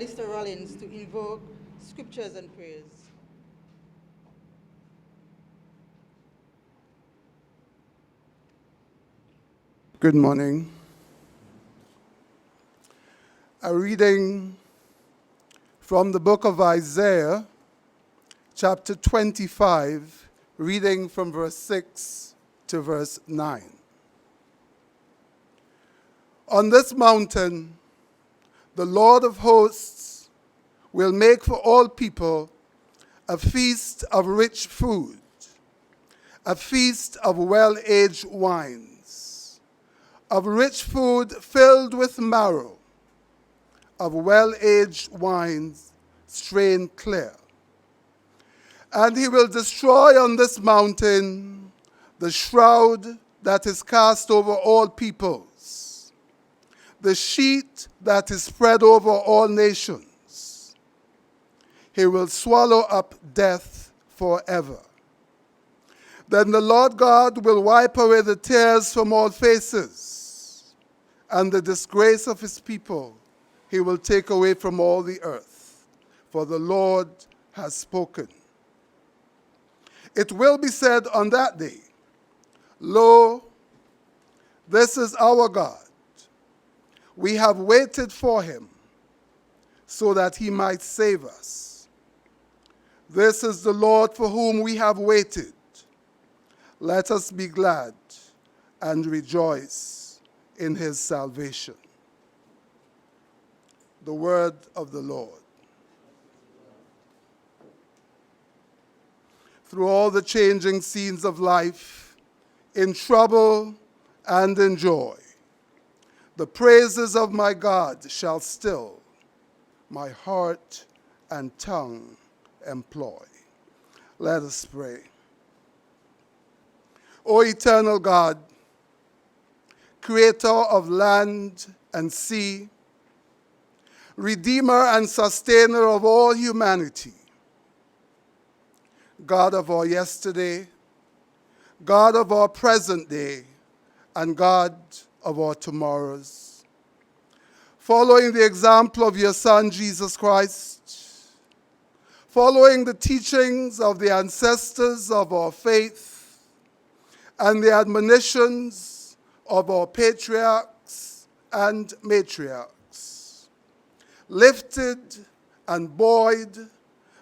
Alistair Rollins to invoke scriptures and prayers. Good morning. A reading from the book of Isaiah, chapter 25, reading from verse 6 to verse 9. On this mountain, the Lord of hosts will make for all people a feast of rich food, a feast of well-aged wines, of rich food filled with marrow, of well-aged wines strained clear. And he will destroy on this mountain the shroud that is cast over all peoples, the sheet that is spread over all nations. He will swallow up death forever. Then the Lord God will wipe away the tears from all faces, and the disgrace of his people he will take away from all the earth, for the Lord has spoken. It will be said on that day, Lo, this is our God. We have waited for him, so that he might save us. This is the Lord for whom we have waited. Let us be glad and rejoice in his salvation. The word of the Lord. Through all the changing scenes of life, in trouble and in joy, the praises of my God shall still my heart and tongue employ. Let us pray. O eternal God, creator of land and sea, Redeemer and sustainer of all humanity, God of our yesterday, God of our present day, and God of our tomorrows. Following the example of your Son, Jesus Christ, following the teachings of the ancestors of our faith and the admonitions of our patriarchs and matriarchs, lifted and buoyed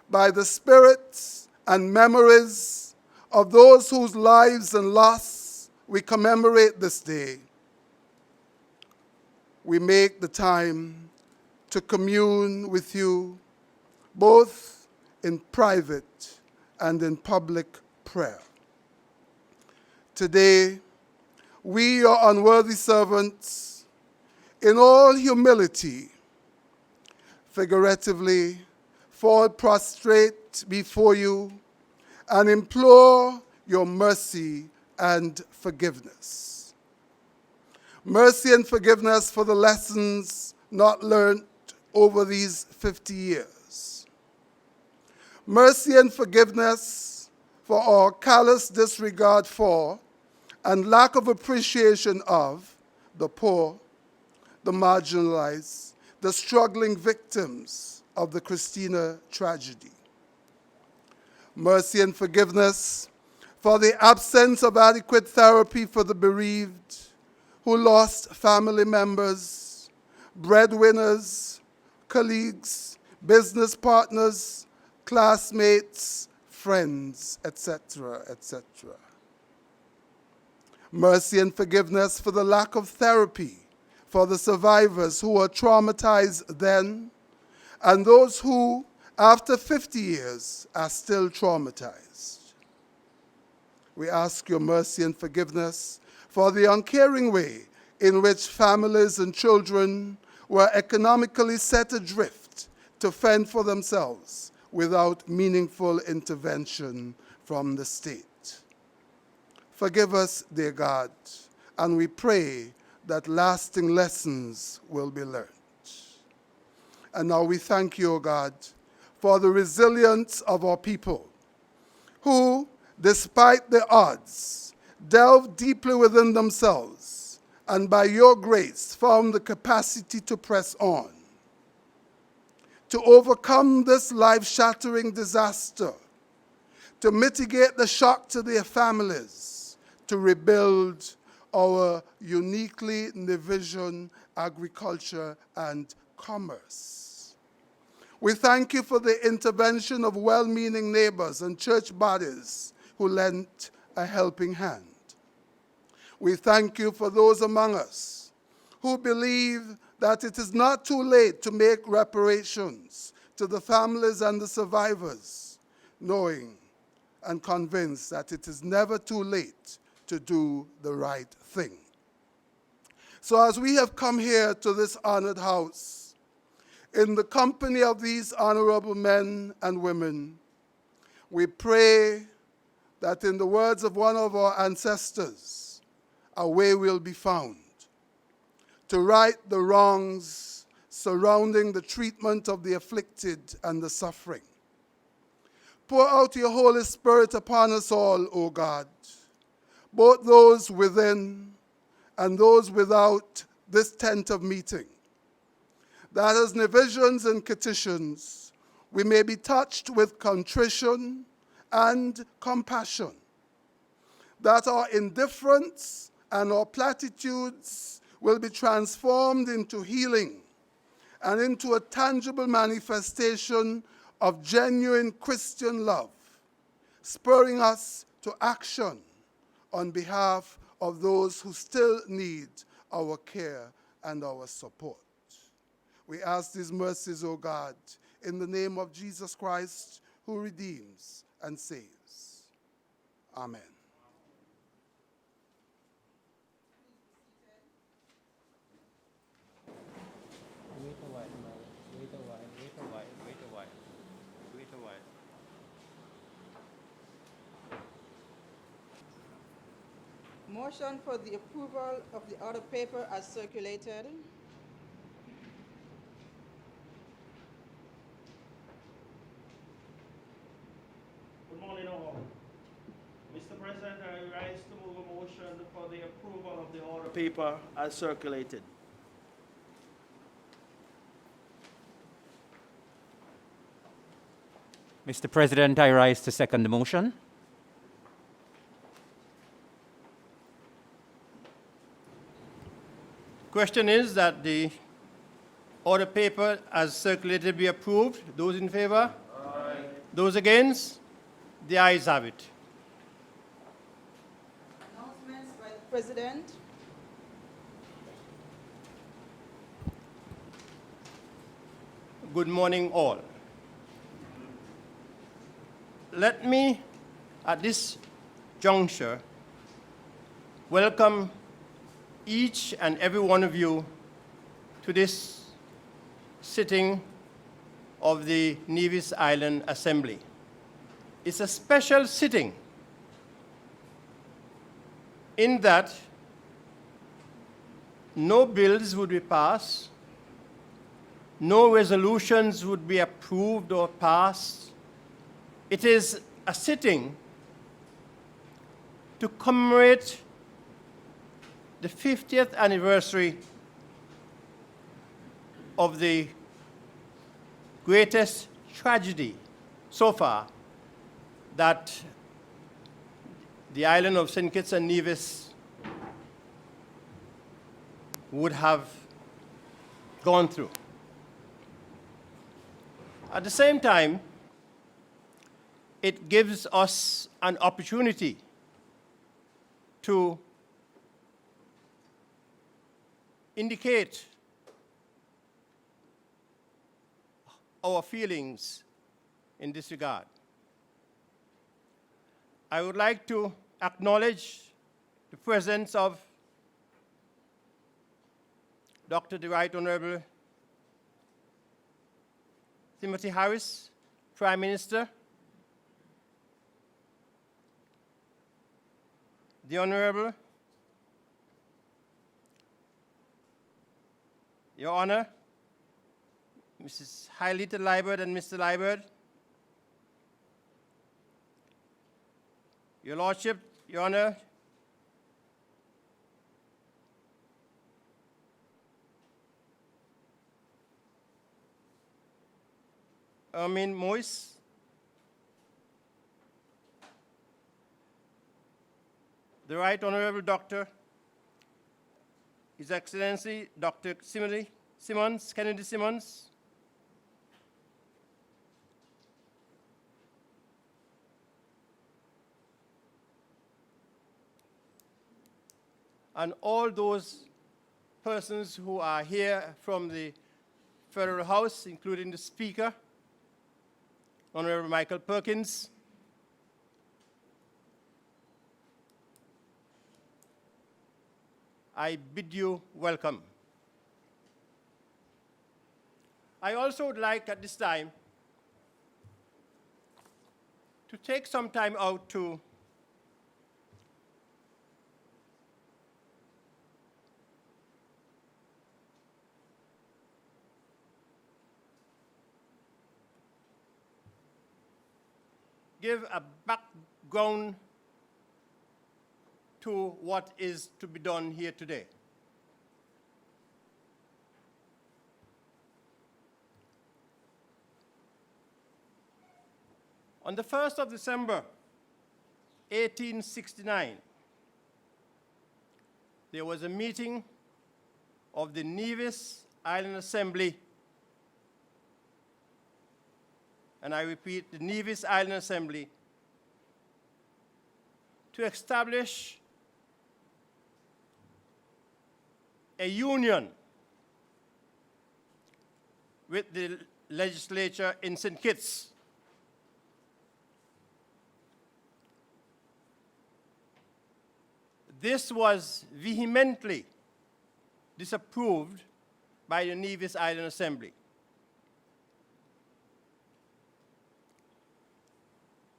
by the spirits and memories of those whose lives and loss we commemorate this day, we make the time to commune with you, both in private and in public prayer. Today, we, your unworthy servants, in all humility, figuratively, fall prostrate before you and implore your mercy and forgiveness. Mercy and forgiveness for the lessons not learned over these 50 years. Mercy and forgiveness for our callous disregard for and lack of appreciation of the poor, the marginalized, the struggling victims of the Christena tragedy. Mercy and forgiveness for the absence of adequate therapy for the bereaved who lost family members, breadwinners, colleagues, business partners, classmates, friends, etc., etc. Mercy and forgiveness for the lack of therapy for the survivors who were traumatized then, and those who, after 50 years, are still traumatized. We ask your mercy and forgiveness for the uncaring way in which families and children were economically set adrift to fend for themselves without meaningful intervention from the state. Forgive us, dear God, and we pray that lasting lessons will be learned. And now we thank you, O God, for the resilience of our people, who, despite the odds, delved deeply within themselves and by your grace found the capacity to press on. to overcome this life-shattering disaster, to mitigate the shock to their families, to rebuild our uniquely division agriculture and commerce. We thank you for the intervention of well-meaning neighbors and church bodies who lent a helping hand. We thank you for those among us who believe that it is not too late to make reparations to the families and the survivors, knowing and convinced that it is never too late to do the right thing. So as we have come here to this honored house, in the company of these honorable men and women, we pray that in the words of one of our ancestors, a way will be found to right the wrongs surrounding the treatment of the afflicted and the suffering. Pour out your Holy Spirit upon us all, O God, both those within and those without this tent of meeting, that as divisions and petitions, we may be touched with contrition and compassion, that our indifference and our platitudes will be transformed into healing and into a tangible manifestation of genuine Christian love, spurring us to action on behalf of those who still need our care and our support. We ask these mercies, O God, in the name of Jesus Christ, who redeems and saves. Amen. Wait a while, Mary. Wait a while, wait a while, wait a while. Wait a while. Motion for the approval of the order paper as circulated. Good morning, all. Mr. President, I rise to move a motion for the approval of the order paper as circulated. Mr. President, I rise to second the motion. Question is that the order paper as circulated be approved. Those in favor? Aye. Those against? The ayes have it. Announcements by the President. Good morning, all. Let me, at this juncture, welcome each and every one of you to this sitting of the Nevis Island Assembly. It's a special sitting in that no bills would be passed, no resolutions would be approved or passed. It is a sitting to commemorate the 50th anniversary of the greatest tragedy so far that the island of St. Kitts and Nevis would have gone through. At the same time, it gives us an opportunity to indicate our feelings in this regard. I would like to acknowledge the presence of Dr. the Right Honorable Timothy Harris, Prime Minister, the Honorable, Your Honor, Mrs. Hailita Liebert and Mr. Liebert, Your Lordship, Your Honor, Ermin Mois, the Right Honorable Dr. His Excellency Dr. Kennedy Simmons, and all those persons who are here from the Federal House, including the Speaker, Honorable Michael Perkins, I bid you welcome. I also would like at this time to take some time out to give a background to what is to be done here today. On the 1st of December, 1869, there was a meeting of the Nevis Island Assembly, and I repeat, the Nevis Island Assembly, to establish a union with the legislature in St. Kitts. This was vehemently disapproved by the Nevis Island Assembly.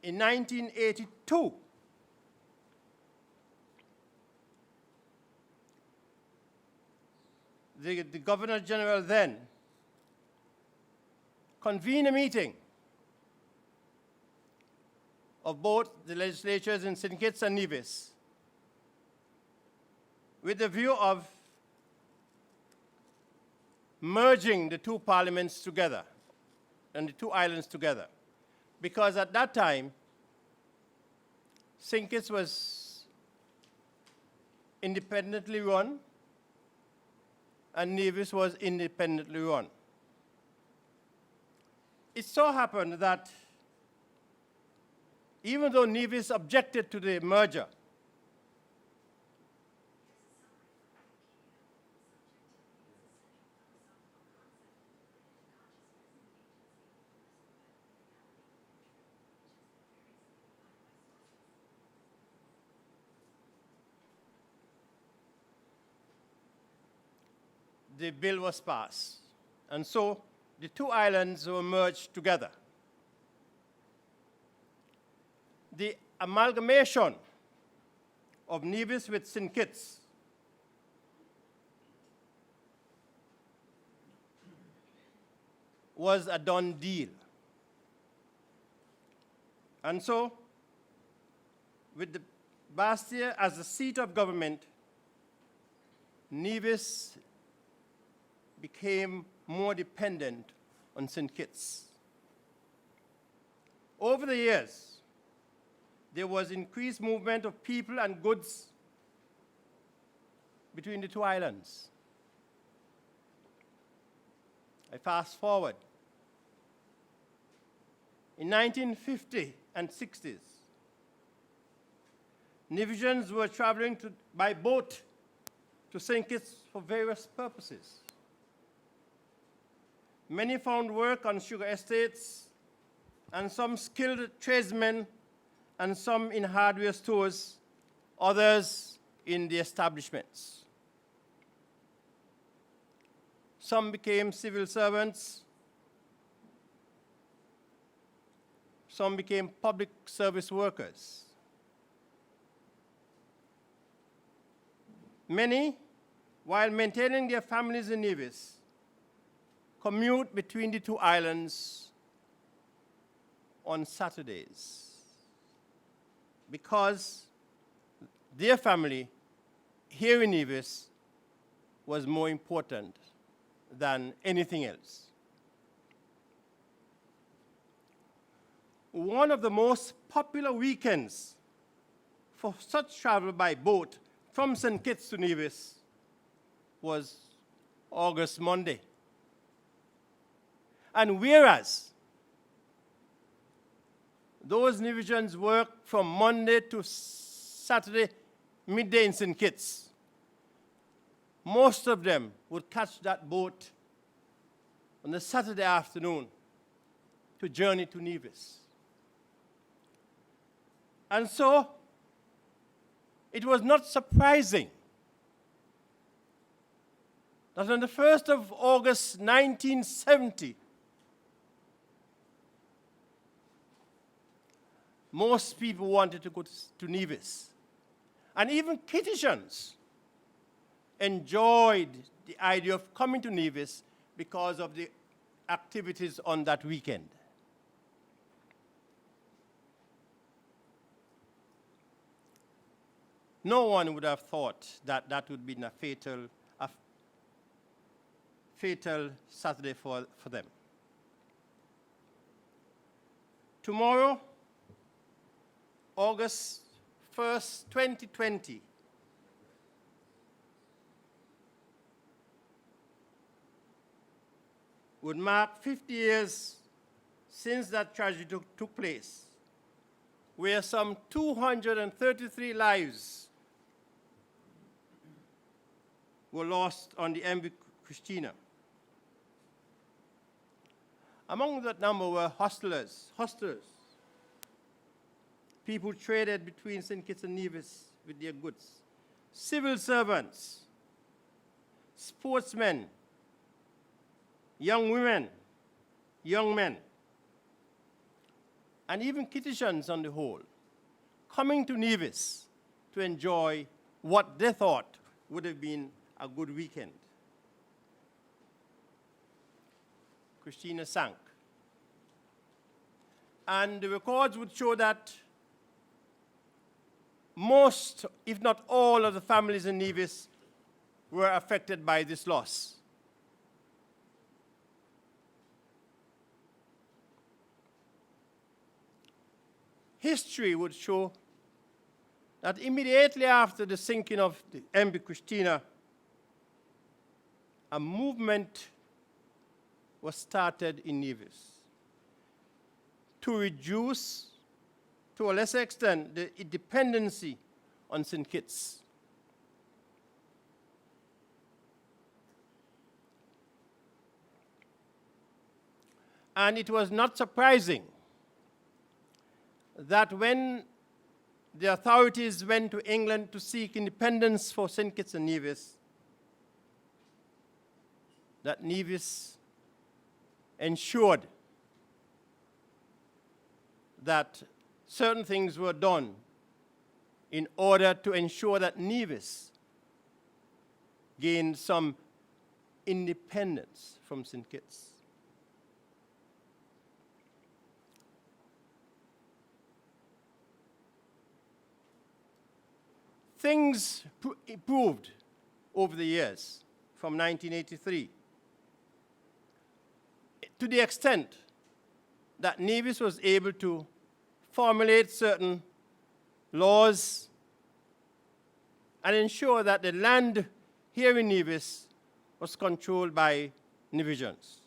In 1982, the Governor General then convened a meeting of both the legislatures in St. Kitts and Nevis with the view of merging the two parliaments together and the two islands together. Because at that time, St. Kitts was independently run and Nevis was independently run. It so happened that even though Nevis objected to the merger, the bill was passed. And so the two islands were merged together. The amalgamation of Nevis with St. Kitts was a done deal. And so, with the Bastia as the seat of government, Nevis became more dependent on St. Kitts. Over the years, there was increased movement of people and goods between the two islands. I fast forward. In 1950 and 60s, Nevisians were traveling by boat to St. Kitts for various purposes. Many found work on sugar estates, and some skilled tradesmen, and some in hardware stores, others in the establishments. Some became civil servants, some became public service workers. Many, while maintaining their families in Nevis, commute between the two islands on Saturdays because their family here in Nevis was more important than anything else. one of the most popular weekends for such travel by boat from St. Kitts to Nevis was August Monday. And whereas those Nevisians work from Monday to Saturday midday in St. Kitts, most of them would catch that boat on the Saturday afternoon to journey to Nevis. And so, it was not surprising that on the 1st of August 1970, most people wanted to go to Nevis. And even Kittitians enjoyed the idea of coming to Nevis because of the activities on that weekend. No one would have thought that that would be a fatal Saturday for them. Tomorrow, August 1st, 2020, would mark 50 years since that tragedy took place, where some 233 lives were lost on the MV Christena. Among that number were hustlers, people traded between St. Kitts and Nevis with their goods, civil servants, sportsmen, young women, young men, and even Kittitians on the whole, coming to Nevis to enjoy what they thought would have been a good weekend. Christena sank. And the records would show that most, if not all, of the families in Nevis were affected by this loss. History would show that immediately after the sinking of the MV Christena, a movement was started in Nevis to reduce, to a lesser extent, the dependency on St. Kitts. And it was not surprising that when the authorities went to England to seek independence for St. Kitts and Nevis, that Nevis ensured that certain things were done in order to ensure that Nevis gained some independence from St. Kitts. Things improved over the years from 1983 to the extent that Nevis was able to formulate certain laws and ensure that the land here in Nevis was controlled by Nevisians.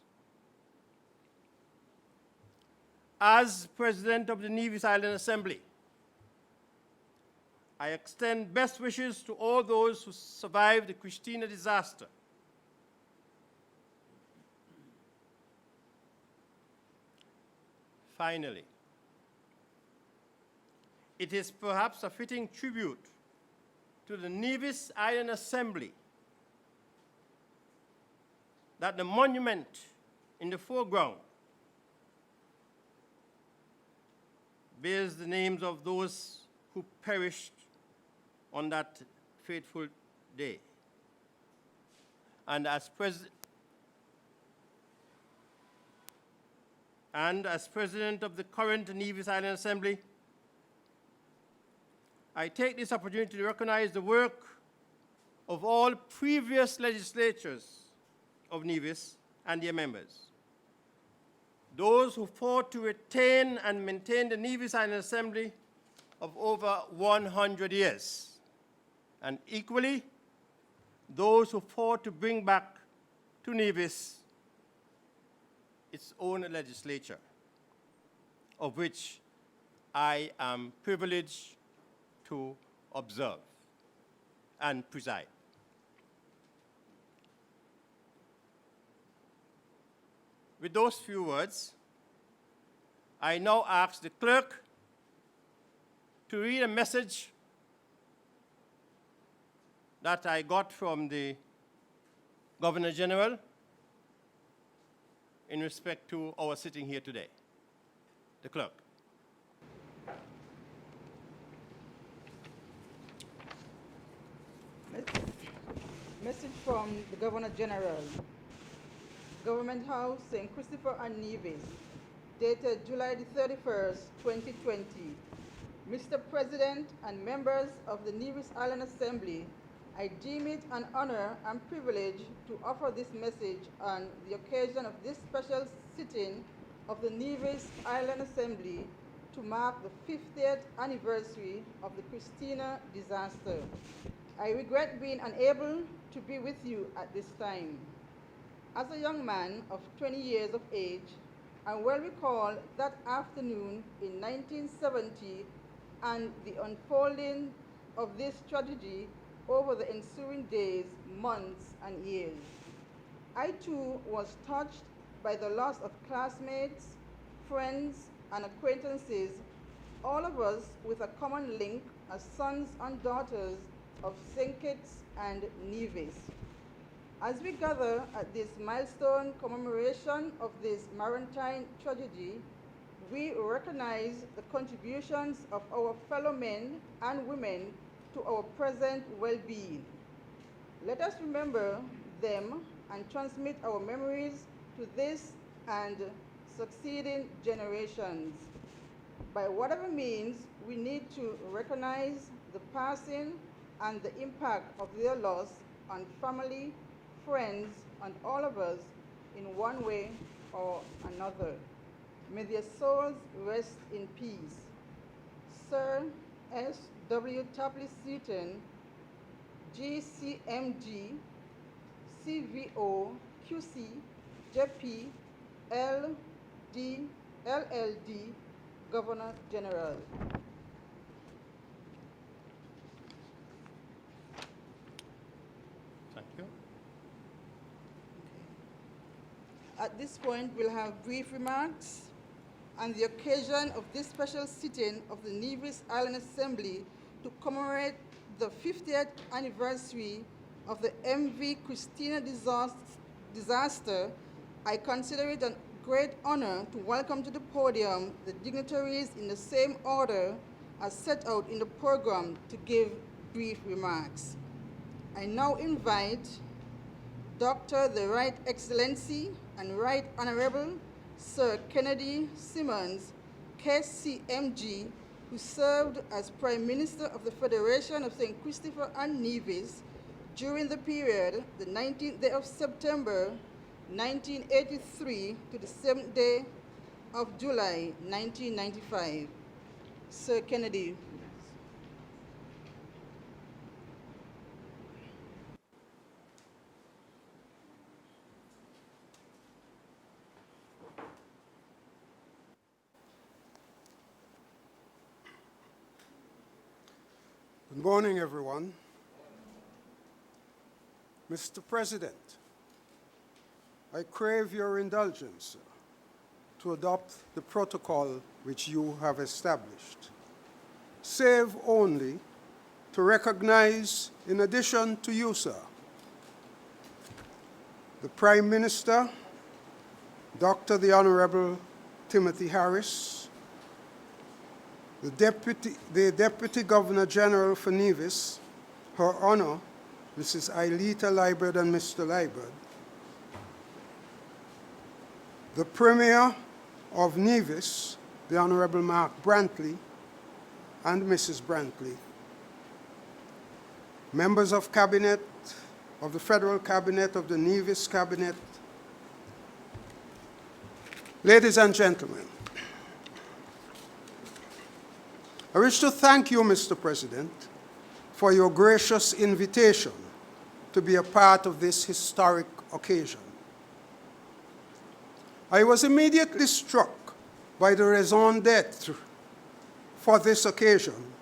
As president of the Nevis Island Assembly, I extend best wishes to all those who survived the Christena disaster. Finally, it is perhaps a fitting tribute to the Nevis Island Assembly that the monument in the foreground bears the names of those who perished on that fateful day. And as president of the current Nevis Island Assembly, I take this opportunity to recognize the work of all previous legislatures of Nevis and their members, those who fought to retain and maintain the Nevis Island Assembly of over 100 years, and equally, those who fought to bring back to Nevis its own legislature, of which I am privileged to observe and preside. With those few words, I now ask the clerk to read a message that I got from the Governor General in respect to our sitting here today. The clerk. Message from the Governor General. Government House, St. Christopher and Nevis, dated July the 31st, 2020. Mr. President and members of the Nevis Island Assembly, I deem it an honor and privilege to offer this message on the occasion of this special sitting of the Nevis Island Assembly to mark the 50th anniversary of the Christena disaster. I regret being unable to be with you at this time. As a young man of 20 years of age, I well recall that afternoon in 1970 and the unfolding of this tragedy over the ensuing days, months, and years. I too was touched by the loss of classmates, friends, and acquaintances, all of us with a common link as sons and daughters of St. Kitts and Nevis. As we gather at this milestone commemoration of this maritime tragedy, we recognize the contributions of our fellow men and women to our present well-being. Let us remember them and transmit our memories to this and succeeding generations. By whatever means, we need to recognize the passing and the impact of their loss on family, friends, and all of us in one way or another. May their souls rest in peace. Sir S. W. Tapley Seaton, GCMG, CVO, QC, JP, LD, LLD, Governor General. Thank you. At this point, we'll have brief remarks on the occasion of this special sitting of the Nevis Island Assembly to commemorate the 50th anniversary of the MV Christena disaster. I consider it a great honor to welcome to the podium the dignitaries in the same order as set out in the program to give brief remarks. I now invite Dr. the Right Excellency and Right Honorable Sir Kennedy Simmons, KCMG, who served as Prime Minister of the Federation of St. Christopher and Nevis during the period the 19th day of September 1983 to the 7th day of July 1995. Sir Kennedy. Good morning, everyone. Mr. President, I crave your indulgence to adopt the protocol which you have established, save only to recognize, in addition to you, sir, the Prime Minister, Dr. the Honorable Timothy Harris, the Deputy Governor General for Nevis, Her Honor, Mrs. Ailita Liburd and Mr. Liburd, the Premier of Nevis, the Honorable Mark Brantley, and Mrs. Brantley, members of Cabinet, of the Federal Cabinet, of the Nevis Cabinet, Ladies and gentlemen, I wish to thank you, Mr. President, for your gracious invitation to be a part of this historic occasion. I was immediately struck by the raison d'etre for this occasion,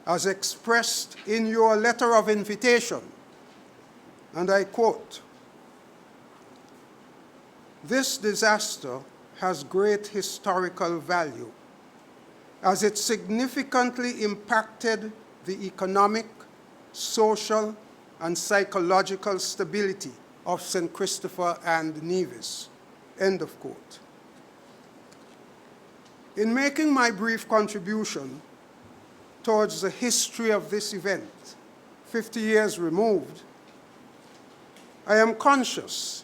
as expressed in your letter of invitation, and I quote, "This disaster has great historical value, as it significantly impacted the economic, social, and psychological stability of St. Christopher and Nevis." End of quote. In making my brief contribution towards the history of this event, 50 years removed, I am conscious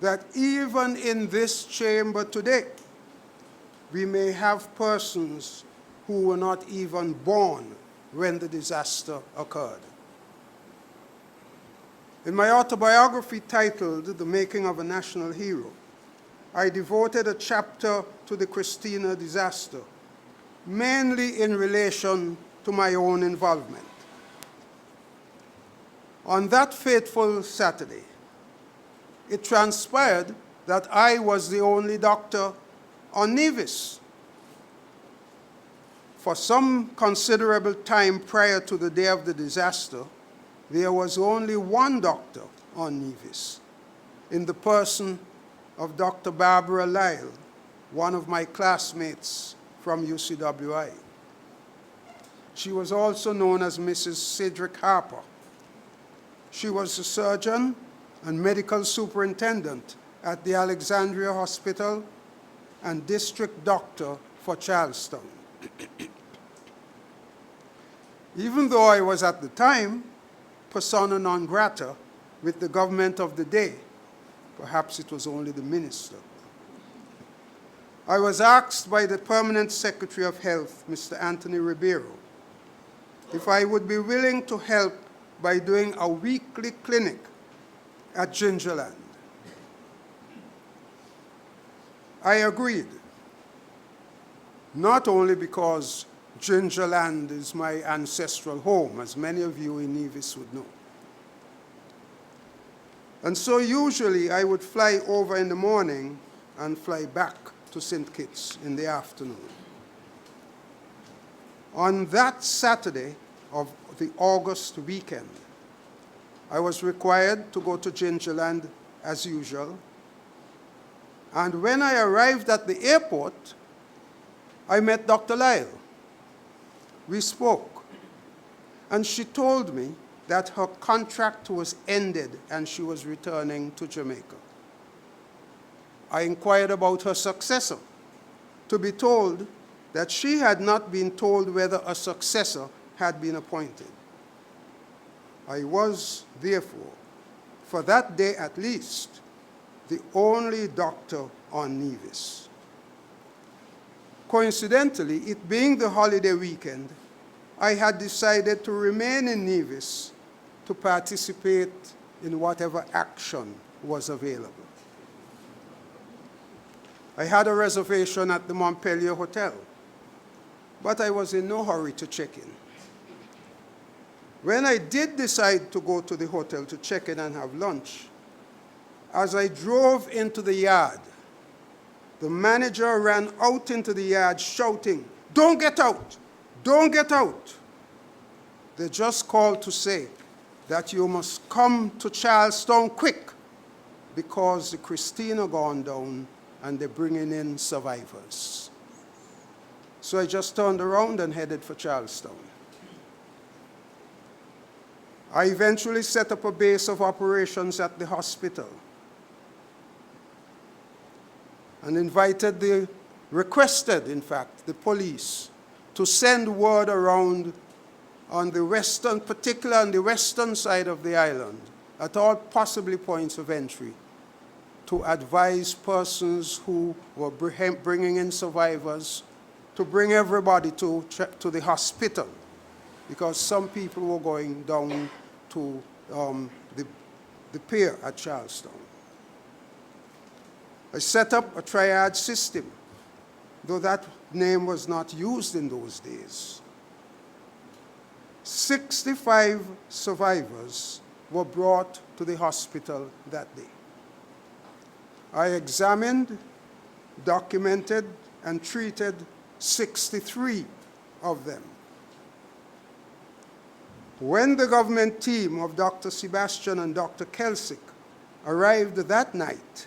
that even in this chamber today, we may have persons who were not even born when the disaster occurred. In my autobiography titled The Making of a National Hero, I devoted a chapter to the Christena disaster, mainly in relation to my own involvement. On that fateful Saturday, it transpired that I was the only doctor on Nevis. For some considerable time prior to the day of the disaster, there was only one doctor on Nevis, in the person of Dr. Barbara Lyle, one of my classmates from UCWI. She was also known as Mrs. Cedric Harper. She was a surgeon and medical superintendent at the Alexandria Hospital and district doctor for Charlestown. Even though I was at the time persona non grata with the government of the day, perhaps it was only the minister, I was asked by the Permanent Secretary of Health, Mr. Anthony Ribeiro, if I would be willing to help by doing a weekly clinic at Gingerland. I agreed, not only because Gingerland is my ancestral home, as many of you in Nevis would know. And so usually I would fly over in the morning and fly back to St. Kitts in the afternoon. On that Saturday of the August weekend, I was required to go to Gingerland as usual. And when I arrived at the airport, I met Dr. Lyle. We spoke, and she told me that her contract was ended and she was returning to Jamaica. I inquired about her successor, to be told that she had not been told whether a successor had been appointed. I was, therefore, for that day at least, the only doctor on Nevis. Coincidentally, it being the holiday weekend, I had decided to remain in Nevis to participate in whatever action was available. I had a reservation at the Montpelier Hotel, but I was in no hurry to check in. When I did decide to go to the hotel to check in and have lunch, as I drove into the yard, the manager ran out into the yard shouting, "Don't get out! Don't get out!" They just called to say that you must come to Charlestown quick because the Christena gone down and they're bringing in survivors. So I just turned around and headed for Charlestown. I eventually set up a base of operations at the hospital and requested, in fact, the police to send word around on the western, particularly on the western side of the island, at all possibly points of entry, to advise persons who were bringing in survivors to bring everybody to the hospital, because some people were going down to the pier at Charlestown. I set up a triad system, though that name was not used in those days. 65 survivors were brought to the hospital that day. I examined, documented, and treated 63 of them. When the government team of Dr. Sebastian and Dr. Kelsick arrived that night,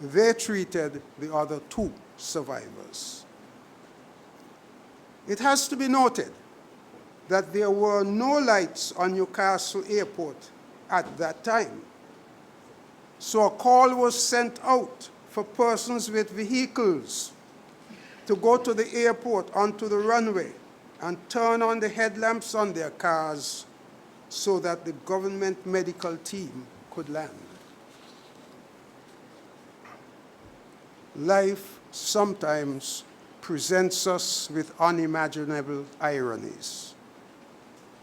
they treated the other 2 survivors. It has to be noted that there were no lights on Newcastle Airport at that time. So a call was sent out for persons with vehicles to go to the airport onto the runway and turn on the headlamps on their cars so that the government medical team could land. Life sometimes presents us with unimaginable ironies.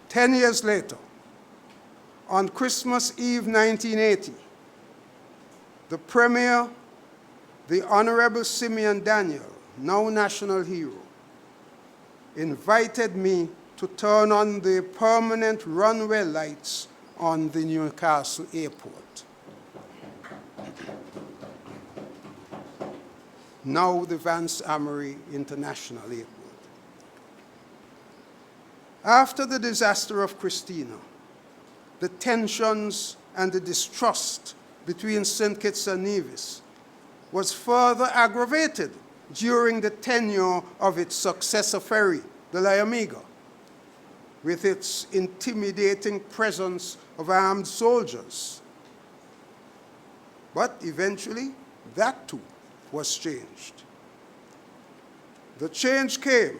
10 years later, on Christmas Eve 1980, the Premier, the Honorable Simeon Daniel, now national hero, invited me to turn on the permanent runway lights on the Newcastle Airport. Now the Vance Amory International Airport. After the disaster of Christena, the tensions and the distrust between St. Kitts and Nevis was further aggravated during the tenure of its successor ferry, the Liamiga, with its intimidating presence of armed soldiers. But eventually, that too was changed. The change came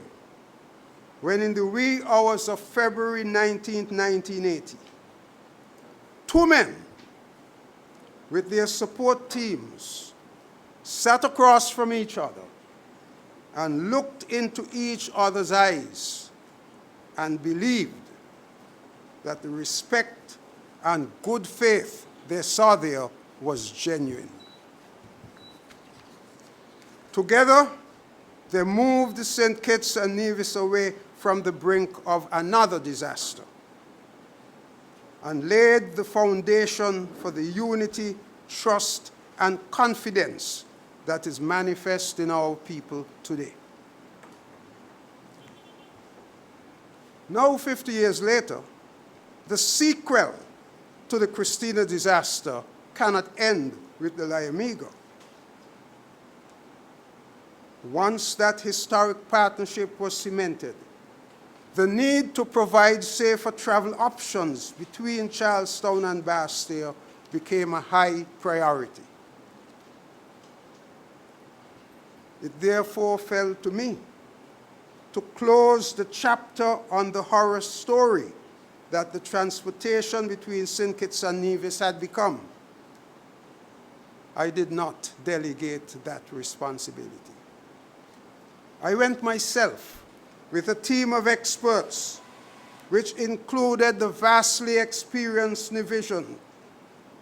when in the wee hours of February 19, 1980, 2 men with their support teams sat across from each other and looked into each other's eyes and believed that the respect and good faith they saw there was genuine. Together, they moved St. Kitts and Nevis away from the brink of another disaster and laid the foundation for the unity, trust, and confidence that is manifest in our people today. Now, 50 years later, the sequel to the Christena disaster cannot end with the Liamiga. Once that historic partnership was cemented, the need to provide safer travel options between Charlestown and Bastille became a high priority. It therefore fell to me to close the chapter on the horror story that the transportation between St. Kitts and Nevis had become. I did not delegate that responsibility. I went myself with a team of experts, which included the vastly experienced Nevision,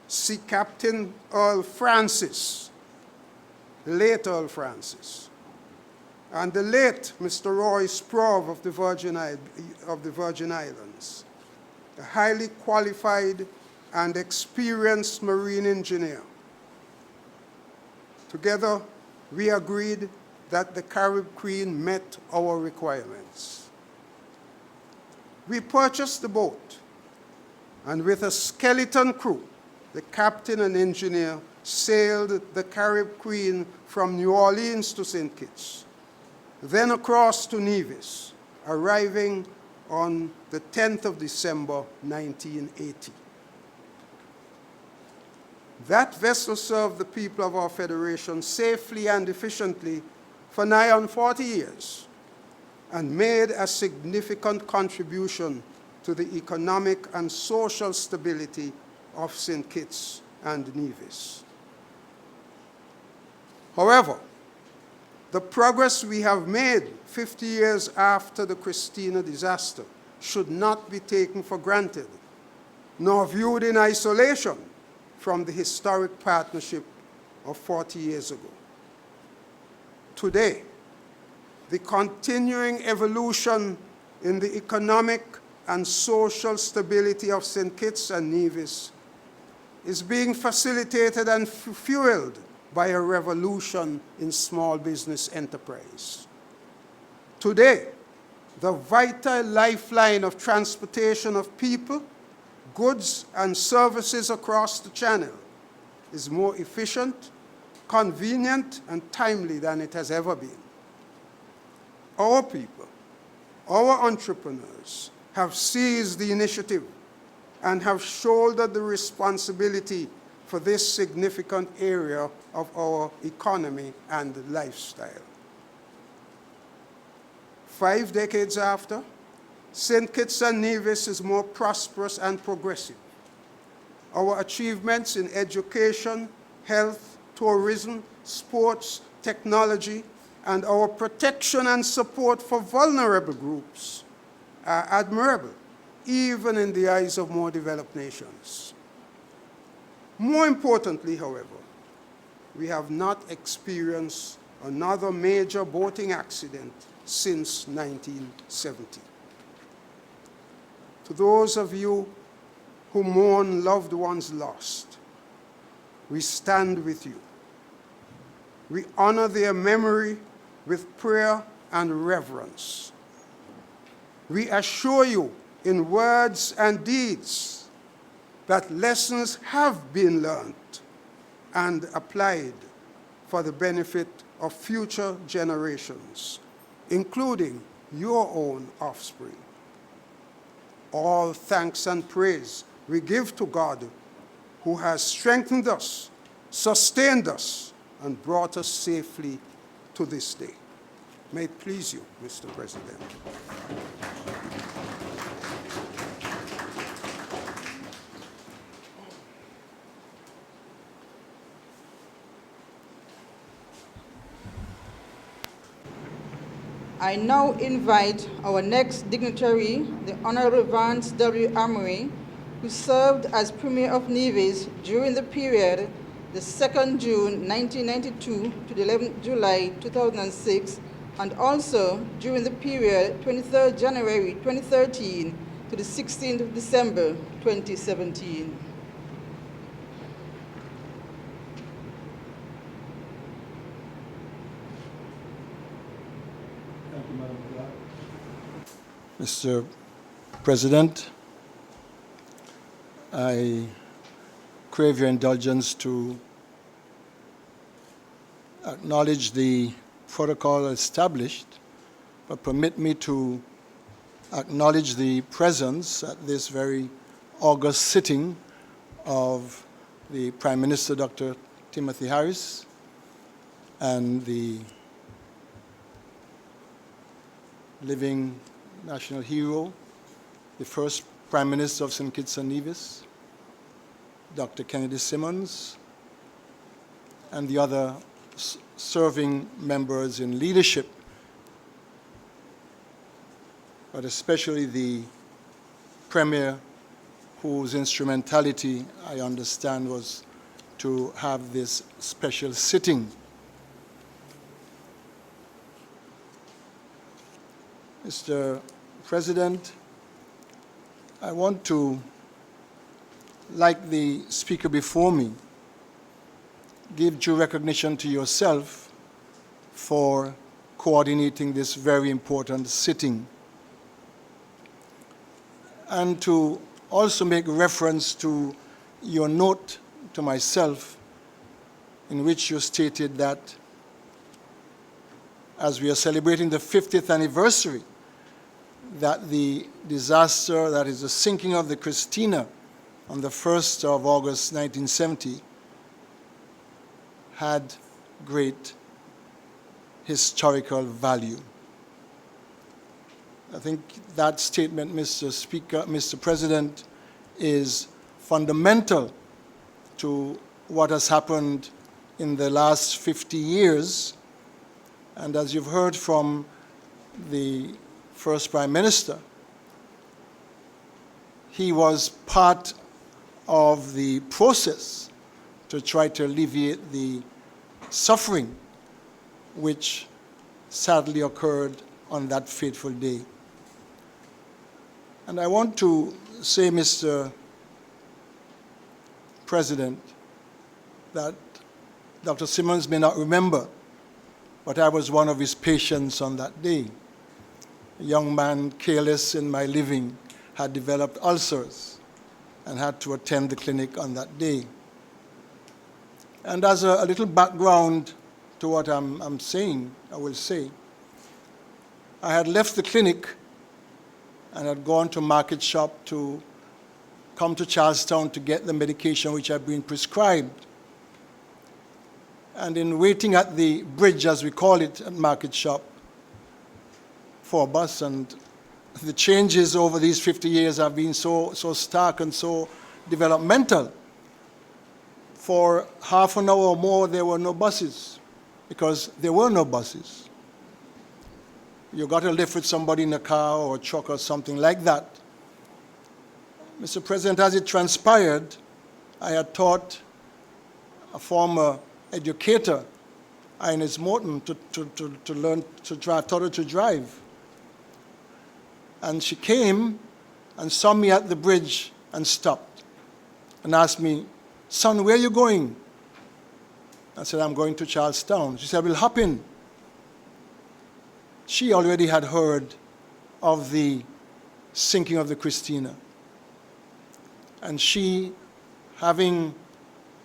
Sea Captain Earl Francis, the late Earl Francis, and the late Mr. Roy Sprove of the Virgin Islands, a highly qualified and experienced marine engineer. Together, we agreed that the Carib Queen met our requirements. We purchased the boat, and with a skeleton crew, the captain and engineer sailed the Carib Queen from New Orleans to St. Kitts, then across to Nevis, arriving on the 10th of December, 1980. That vessel served the people of our federation safely and efficiently for nigh on 40 years and made a significant contribution to the economic and social stability of St. Kitts and Nevis. However, the progress we have made 50 years after the Christena disaster should not be taken for granted, nor viewed in isolation from the historic partnership of 40 years ago. Today, the continuing evolution in the economic and social stability of St. Kitts and Nevis is being facilitated and fueled by a revolution in small business enterprise. Today, the vital lifeline of transportation of people, goods, and services across the channel is more efficient, convenient, and timely than it has ever been. Our people, our entrepreneurs, have seized the initiative and have shouldered the responsibility for this significant area of our economy and lifestyle. 5 decades after, St. Kitts and Nevis is more prosperous and progressive. Our achievements in education, health, tourism, sports, technology, and our protection and support for vulnerable groups are admirable, even in the eyes of more developed nations. More importantly, however, we have not experienced another major boating accident since 1970. To those of you who mourn loved ones lost, we stand with you. We honor their memory with prayer and reverence. We assure you in words and deeds that lessons have been learned and applied for the benefit of future generations, including your own offspring. All thanks and praise we give to God, who has strengthened us, sustained us, and brought us safely to this day. May it please you, Mr. President. I now invite our next dignitary, the Honorable Vance W. Amory, who served as Premier of Nevis during the period the 2nd June 1992 to the 11th July 2006, and also during the period 23rd January 2013 to the 16th of December 2017. Mr. President, I crave your indulgence to acknowledge the protocol established, but permit me to acknowledge the presence at this very august sitting of the Prime Minister, Dr. Timothy Harris, and the living national hero, the first Prime Minister of St. Kitts and Nevis, Dr. Kennedy Simmons, and the other serving members in leadership, but especially the Premier, whose instrumentality, I understand, was to have this special sitting. Mr. President, I want to, like the speaker before me, give due recognition to yourself for coordinating this very important sitting, and to also make reference to your note to myself in which you stated that as we are celebrating the 50th anniversary, that the disaster, that is the sinking of the Christena on the 1st of August 1970, had great historical value. I think that statement, Mr. Speaker, Mr. President, is fundamental to what has happened in the last 50 years. And as you've heard from the first Prime Minister, he was part of the process to try to alleviate the suffering which sadly occurred on that fateful day. And I want to say, Mr. President, that Dr. Simmons may not remember, but I was one of his patients on that day. A young man, careless in my living, had developed ulcers and had to attend the clinic on that day. And as a little background to what I'm saying, I will say, I had left the clinic and had gone to Market Shop to come to Charlestown to get the medication which had been prescribed. And in waiting at the bridge, as we call it, at Market Shop, for a bus, and the changes over these 50 years have been so stark and so developmental. For half an hour or more, there were no buses, because there were no buses. You got a lift with somebody in a car or a truck or something like that. Mr. President, as it transpired, I had taught a former educator, Ines Morton, to learn to drive, taught her to drive. And she came and saw me at the bridge and stopped and asked me, "Son, where are you going?" I said, "I'm going to Charlestown." She said, "We'll hop in." She already had heard of the sinking of the Christena. And she, having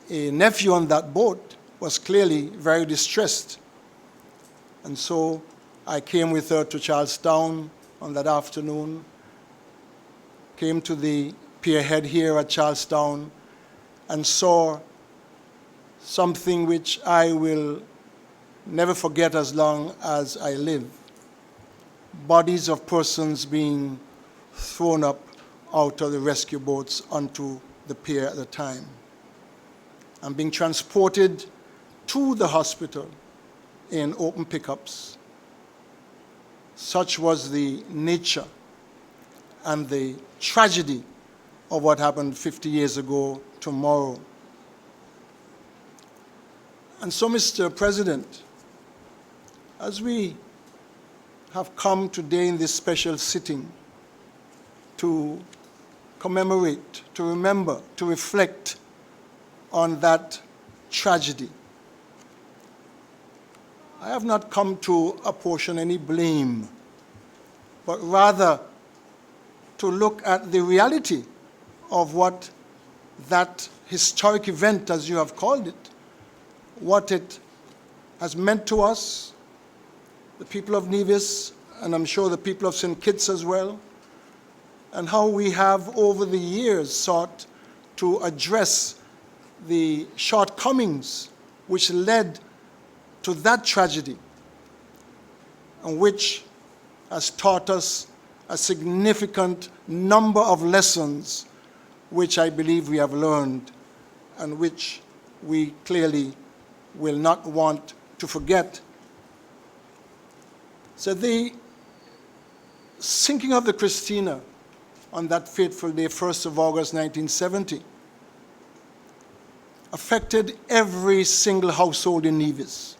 a nephew on that boat, was clearly very distressed. And so I came with her to Charlestown on that afternoon, came to the pierhead here at Charlestown, and saw something which I will never forget as long as I live. Bodies of persons being thrown up out of the rescue boats onto the pier at the time and being transported to the hospital in open pickups. Such was the nature and the tragedy of what happened 50 years ago tomorrow. And so, Mr. President, as we have come today in this special sitting to commemorate, to remember, to reflect on that tragedy, I have not come to apportion any blame, but rather to look at the reality of what that historic event, as you have called it, what it has meant to us, the people of Nevis, and I'm sure the people of St. Kitts as well, and how we have over the years sought to address the shortcomings which led to that tragedy, and which has taught us a significant number of lessons which I believe we have learned and which we clearly will not want to forget. So the sinking of the Christena on that fateful day, 1st of August 1970, affected every single household in Nevis.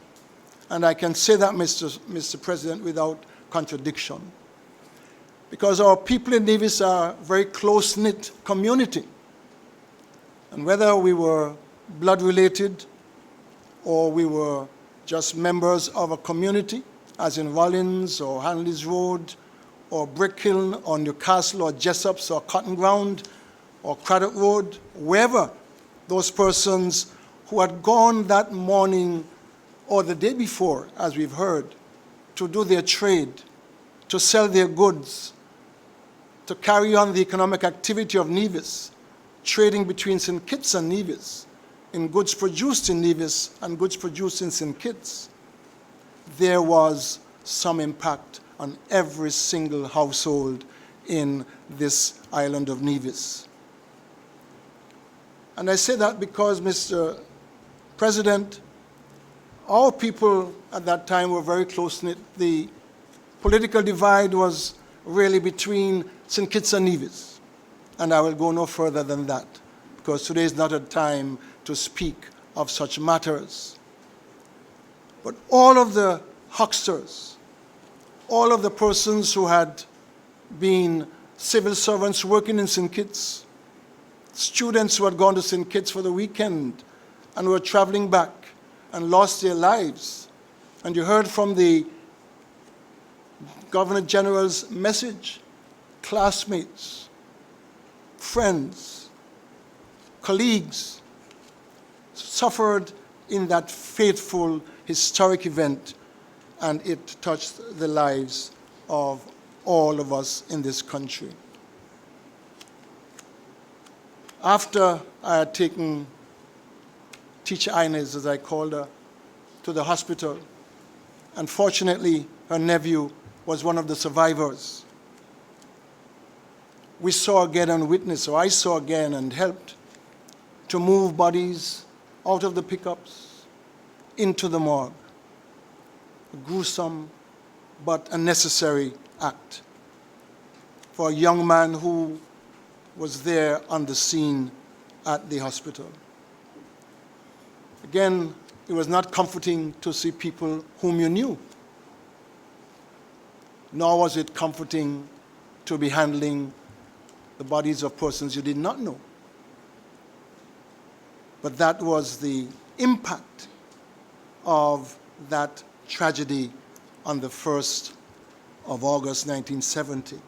And I can say that, Mr. President, without contradiction, because our people in Nevis are a very close-knit community. And whether we were blood-related or we were just members of a community, as in Rollins or Hanley's Road or Brickhill or Newcastle or Jessop's or Cotton Ground or Craddock Road, wherever those persons who had gone that morning or the day before, as we've heard, to do their trade, to sell their goods, to carry on the economic activity of Nevis, trading between St. Kitts and Nevis, in goods produced in Nevis and goods produced in St. Kitts, there was some impact on every single household in this island of Nevis. And I say that because, Mr. President, our people at that time were very close-knit. The political divide was really between St. Kitts and Nevis. And I will go no further than that, because today is not a time to speak of such matters. but all of the hucksters, all of the persons who had been civil servants working in St. Kitts, students who had gone to St. Kitts for the weekend and were traveling back and lost their lives. And you heard from the Governor General's message, classmates, friends, colleagues suffered in that fateful, historic event, and it touched the lives of all of us in this country. After I had taken Teacher Inez, as I called her, to the hospital, unfortunately, her nephew was one of the survivors. We saw again and witnessed, or I saw again and helped to move bodies out of the pickups into the morgue. A gruesome but a necessary act for a young man who was there on the scene at the hospital. Again, it was not comforting to see people whom you knew, nor was it comforting to be handling the bodies of persons you did not know. But that was the impact of that tragedy on the 1st of August 1970.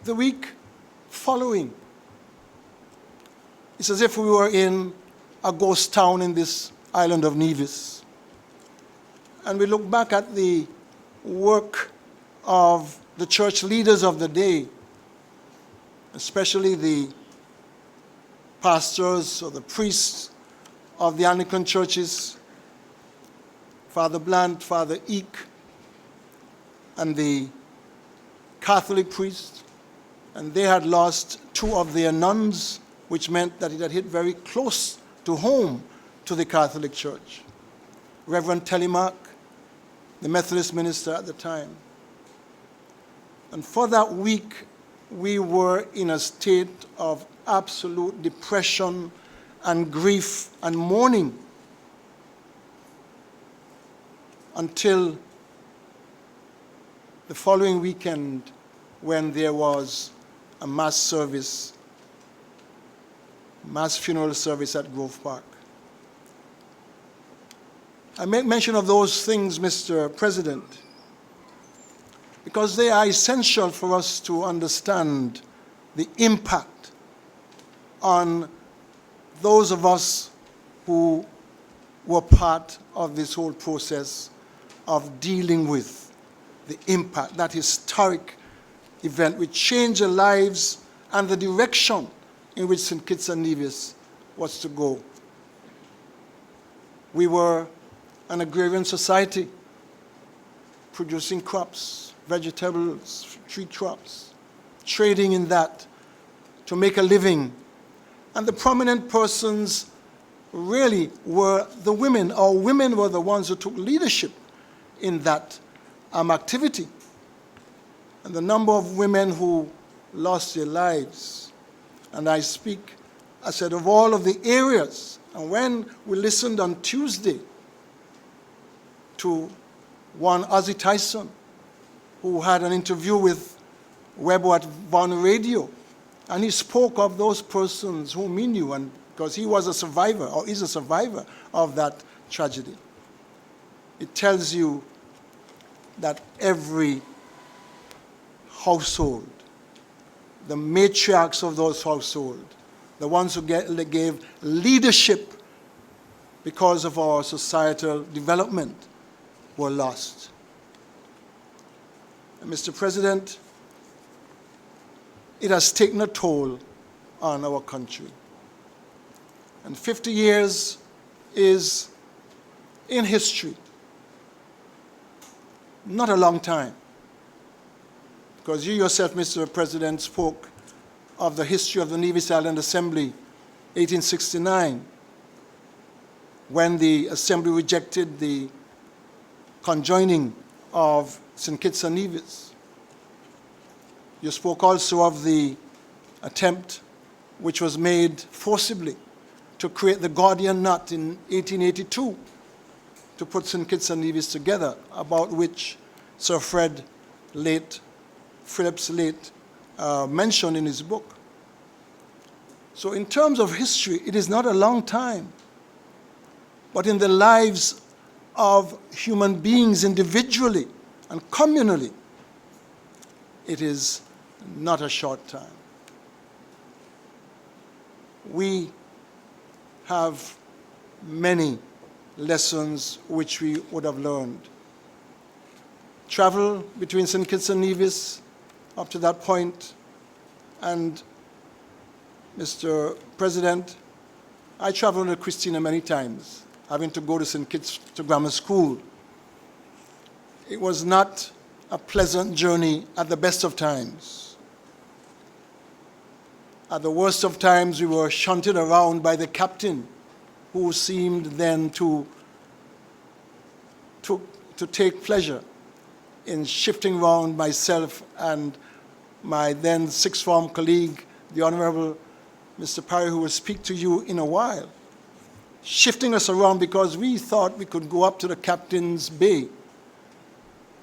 The week following, it's as if we were in a ghost town in this island of Nevis. And we look back at the work of the church leaders of the day, especially the pastors or the priests of the Anglican churches, Father Blunt, Father Eek, and the Catholic priests, and they had lost 2 of their nuns, which meant that it had hit very close to home to the Catholic Church. Reverend Telemark, the Methodist minister at the time. And for that week, we were in a state of absolute depression and grief and mourning until the following weekend when there was a mass service, mass funeral service at Grove Park. I make mention of those things, Mr. President, because they are essential for us to understand the impact on those of us who were part of this whole process of dealing with the impact, that historic event which changed the lives and the direction in which St. Kitts and Nevis was to go. We were an agrarian society producing crops, vegetables, tree crops, trading in that to make a living. And the prominent persons really were the women. Our women were the ones who took leadership in that activity. And the number of women who lost their lives, and I said, of all of the areas. And when we listened on Tuesday to one Ozzy Tyson, who had an interview with Webo at Vaughan Radio, and he spoke of those persons whom he knew, and because he was a survivor, or is a survivor of that tragedy. It tells you that every household, the matriarchs of those households, the ones who gave leadership because of our societal development, were lost. And Mr. President, it has taken a toll on our country. And 50 years is, in history, not a long time. Because you yourself, Mr. President, spoke of the history of the Nevis Island Assembly, 1869, when the Assembly rejected the conjoining of St. Kitts and Nevis. You spoke also of the attempt which was made forcibly to create the Gordian knot in 1882 to put St. Kitts and Nevis together, about which Sir Fred Phillips late mentioned in his book. So in terms of history, it is not a long time, but in the lives of human beings individually and communally, it is not a short time. We have many lessons which we would have learned. Travel between St. Kitts and Nevis up to that point, and Mr. President, I traveled to Christena many times, having to go to St. Kitts to grammar school. It was not a pleasant journey at the best of times. At the worst of times, we were shunted around by the captain, who seemed then to take pleasure in shifting around myself and my then sixth form colleague, the Honorable Mr. Parry, who will speak to you in a while, shifting us around because we thought we could go up to the captain's bay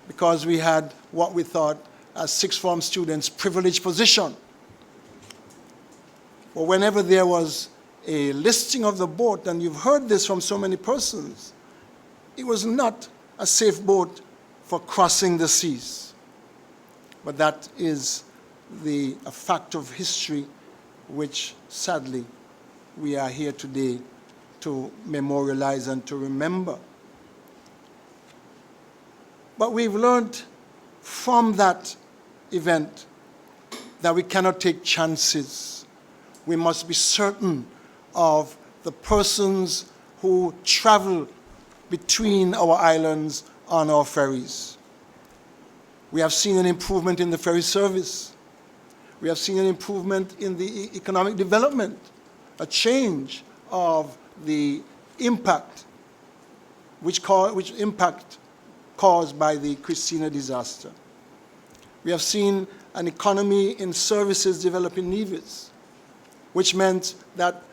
because we had what we thought as sixth form students privileged position. But whenever there was a listing of the boat, and you've heard this from so many persons, it was not a safe boat for crossing the seas. But that is a fact of history which, sadly, we are here today to memorialize and to remember. But we've learned from that event that we cannot take chances. We must be certain of the persons who travel between our islands on our ferries. We have seen an improvement in the ferry service. We have seen an improvement in the economic development, a change of the impact, which impact caused by the Christena disaster. We have seen an economy in services develop in Nevis, which meant that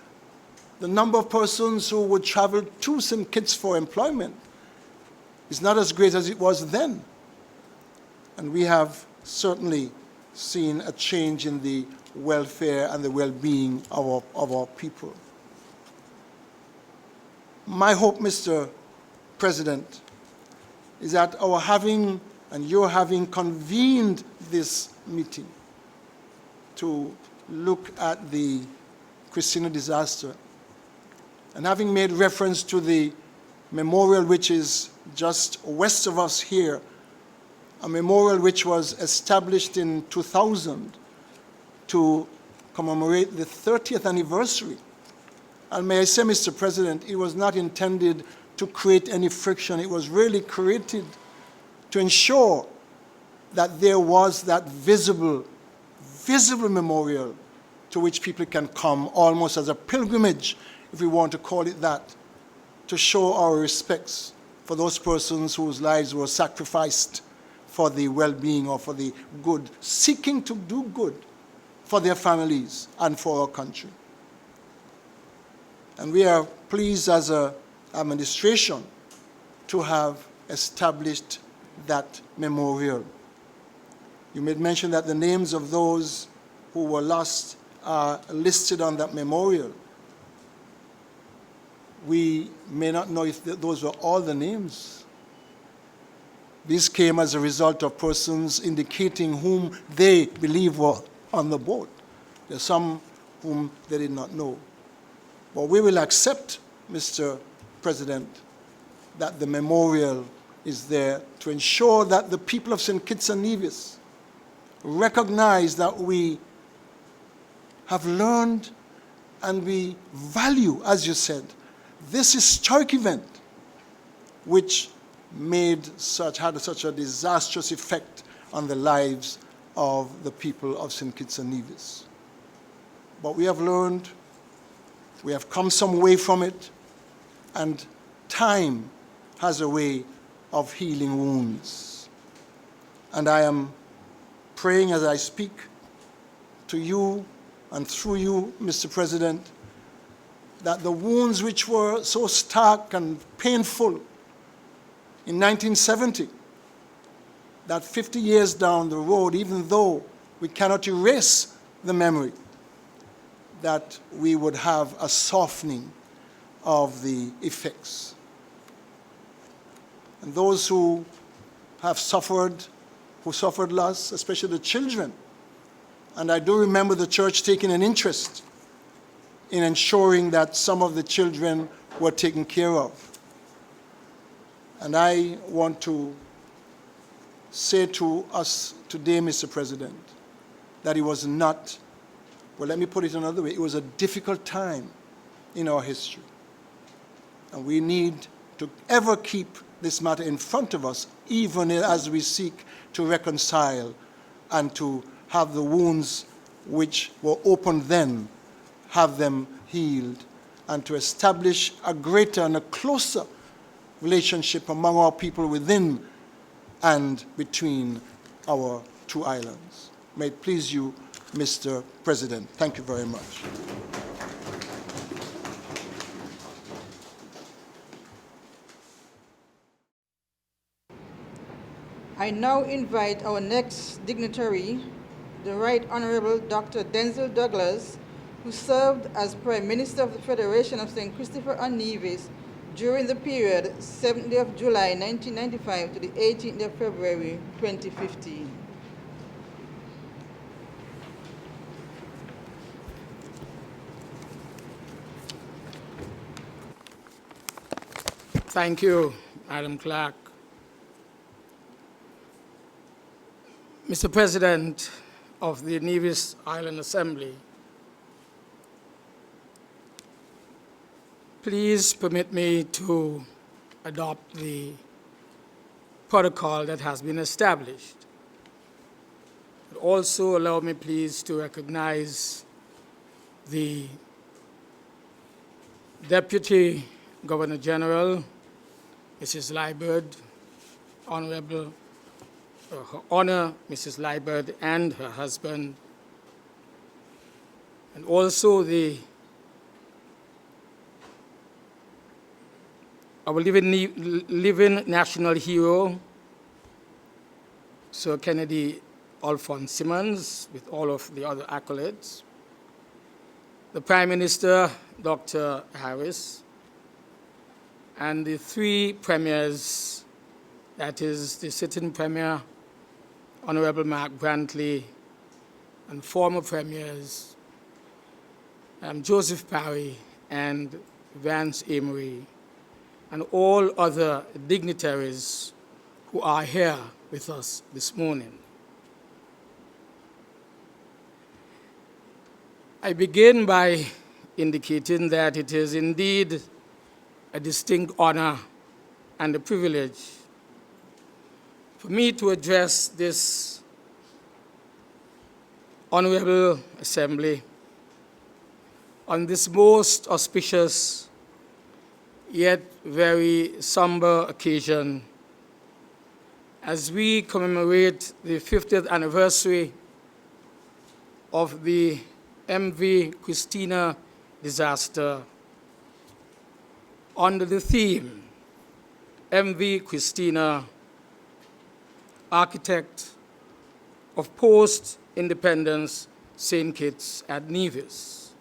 the number of persons who would travel to St. Kitts for employment is not as great as it was then. And we have certainly seen a change in the welfare and the well-being of our people. My hope, Mr. President, is that our having and your having convened this meeting to look at the Christena disaster, and having made reference to the memorial which is just west of us here, a memorial which was established in 2000 to commemorate the 30th anniversary. And may I say, Mr. President, it was not intended to create any friction. It was really created to ensure that there was that visible memorial to which people can come almost as a pilgrimage, if we want to call it that, to show our respects for those persons whose lives were sacrificed for the well-being or for the good, seeking to do good for their families and for our country. And we are pleased as an administration to have established that memorial. You made mention that the names of those who were lost are listed on that memorial. We may not know if those were all the names. These came as a result of persons indicating whom they believe were on the boat. There are some whom they did not know. But we will accept, Mr. President, that the memorial is there to ensure that the people of St. Kitts and Nevis recognize that we have learned and we value, as you said, this historic event which had such a disastrous effect on the lives of the people of St. Kitts and Nevis. But we have learned, we have come some way from it, and time has a way of healing wounds. And I am praying as I speak to you and through you, Mr. President, that the wounds which were so stark and painful in 1970, that 50 years down the road, even though we cannot erase the memory, that we would have a softening of the effects. And those who have suffered, who suffered loss, especially the children. And I do remember the church taking an interest in ensuring that some of the children were taken care of. And I want to say to us today, Mr. President, that it was not, well, let me put it another way, it was a difficult time in our history. And we need to ever keep this matter in front of us, even as we seek to reconcile and to have the wounds which were opened then, have them healed, and to establish a greater and a closer relationship among our people within and between our two islands. May it please you, Mr. President. Thank you very much. I now invite our next dignitary, the Right Honorable Dr. Denzil Douglas, who served as Prime Minister of the Federation of St. Christopher and Nevis during the period 7th of July 1995 to the 18th of February 2015. Thank you, Madam Clerk. Mr. President of the Nevis Island Assembly, please permit me to adopt the protocol that has been established. But also allow me, please, to recognize the Deputy Governor General, Mrs. Liebert, Honorable Her Honor, Mrs. Liebert, and her husband, and also our living national hero, Sir Kennedy Alphonse Simmons, with all of the other accolades, the Prime Minister, Dr. Harris, and the three premiers, that is the sitting Premier, Honorable Mark Brantley, and former premiers, Joseph Parry and Vance Amory, and all other dignitaries who are here with us this morning. I begin by indicating that it is indeed a distinct honor and a privilege for me to address this honorable assembly on this most auspicious yet very somber occasion as we commemorate the 50th anniversary of the MV Christena disaster under the theme, MV Christena, Architect of Post-Independence St. Kitts at Nevis.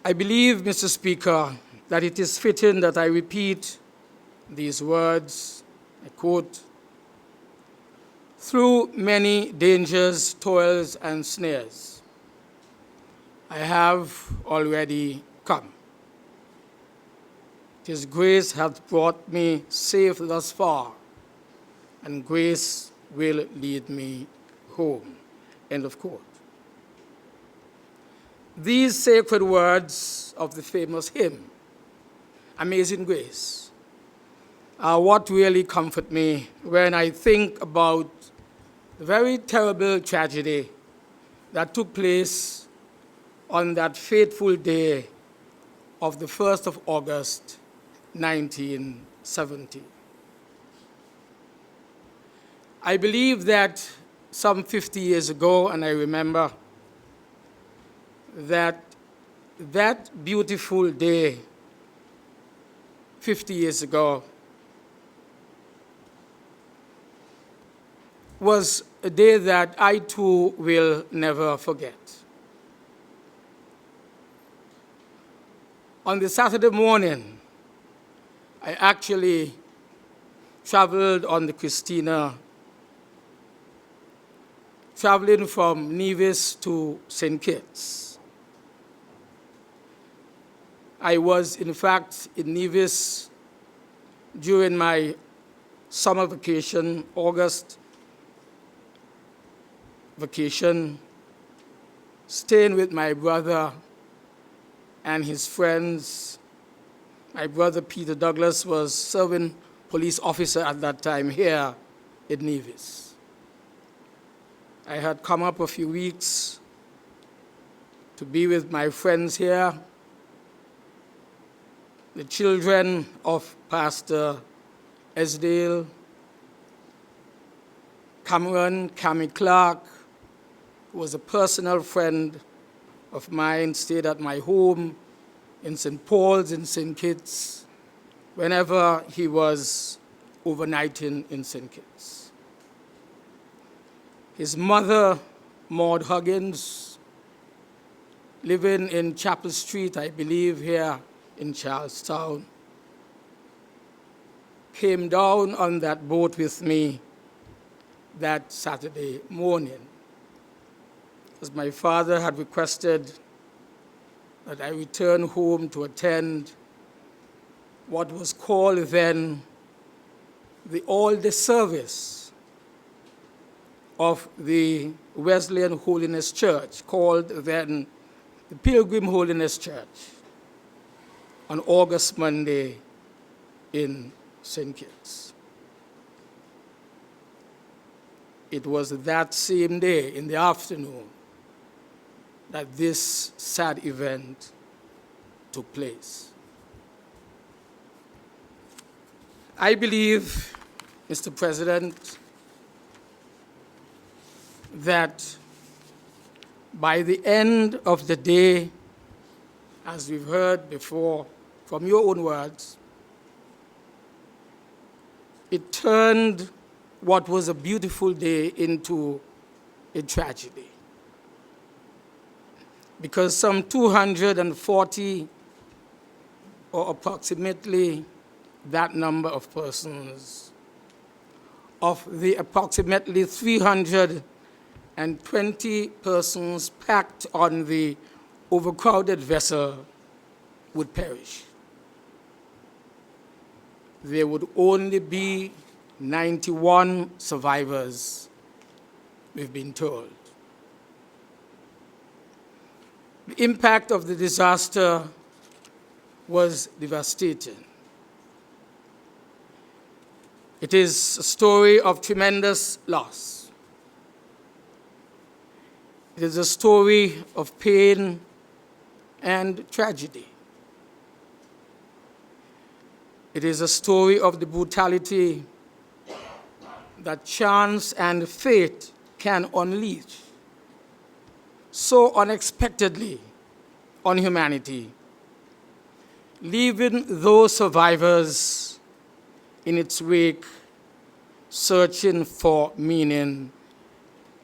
I believe, Mr. Speaker, that it is fitting that I repeat these words, I quote, "Through many dangers, toils, and snares, I have already come. His grace hath brought me safe thus far, and grace will lead me home." End of quote. These sacred words of the famous hymn, Amazing Grace, are what really comfort me when I think about the very terrible tragedy that took place on that fateful day of the 1st of August, 1970. I believe that some 50 years ago, and I remember that that beautiful day 50 years ago was a day that I too will never forget. On the Saturday morning, I actually traveled on the Christena, traveling from Nevis to St. Kitts. I was, in fact, in Nevis during my summer vacation, August vacation, staying with my brother and his friends. My brother Peter Douglas was serving police officer at that time here in Nevis. I had come up a few weeks to be with my friends here, the children of Pastor Esdale, Cameron, Cammy Clark, who was a personal friend of mine, stayed at my home in St. Paul's in St. Kitts whenever he was overnighting in St. Kitts. His mother, Maud Huggins, living in Chapel Street, I believe, here in Charlestown, came down on that boat with me that Saturday morning, as my father had requested that I return home to attend what was called then the all-day service of the Wesleyan Holiness Church, called then the Pilgrim Holiness Church, on August Monday in St. Kitts. It was that same day in the afternoon that this sad event took place. I believe, Mr. President, that by the end of the day, as we've heard before from your own words, it turned what was a beautiful day into a tragedy. Because some 240, or approximately that number of persons, of the approximately 320 persons packed on the overcrowded vessel, would perish. There would only be 91 survivors, we've been told. The impact of the disaster was devastating. It is a story of tremendous loss. It is a story of pain and tragedy. It is a story of the brutality that chance and fate can unleash so unexpectedly on humanity, leaving those survivors in its wake searching for meaning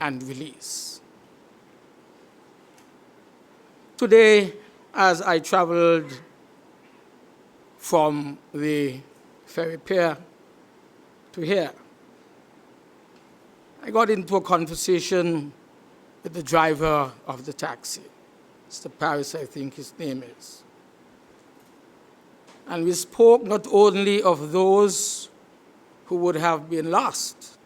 and release. Today, as I traveled from the ferry pier to here, I got into a conversation with the driver of the taxi, Mr. Paris, I think his name is. And we spoke not only of those who would have been lost,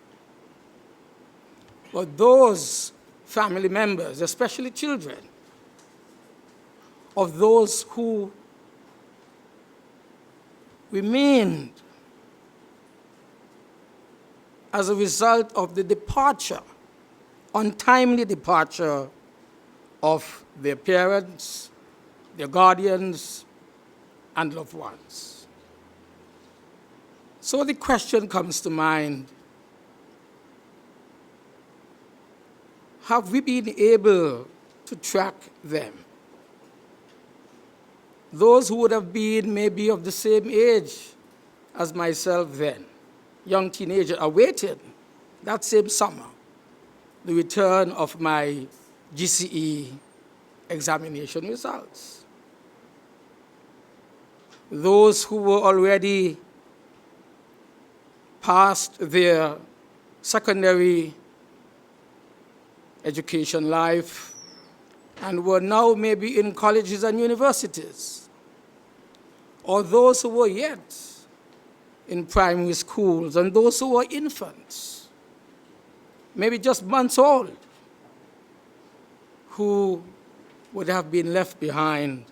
but those family members, especially children, of those who remained as a result of the departure, untimely departure of their parents, their guardians, and loved ones. So the question comes to mind, have we been able to track them? those who would have been maybe of the same age as myself then, young teenager, awaited that same summer the return of my GCE examination results. Those who were already past their secondary education life and were now maybe in colleges and universities, or those who were yet in primary schools, and those who were infants, maybe just months old, who would have been left behind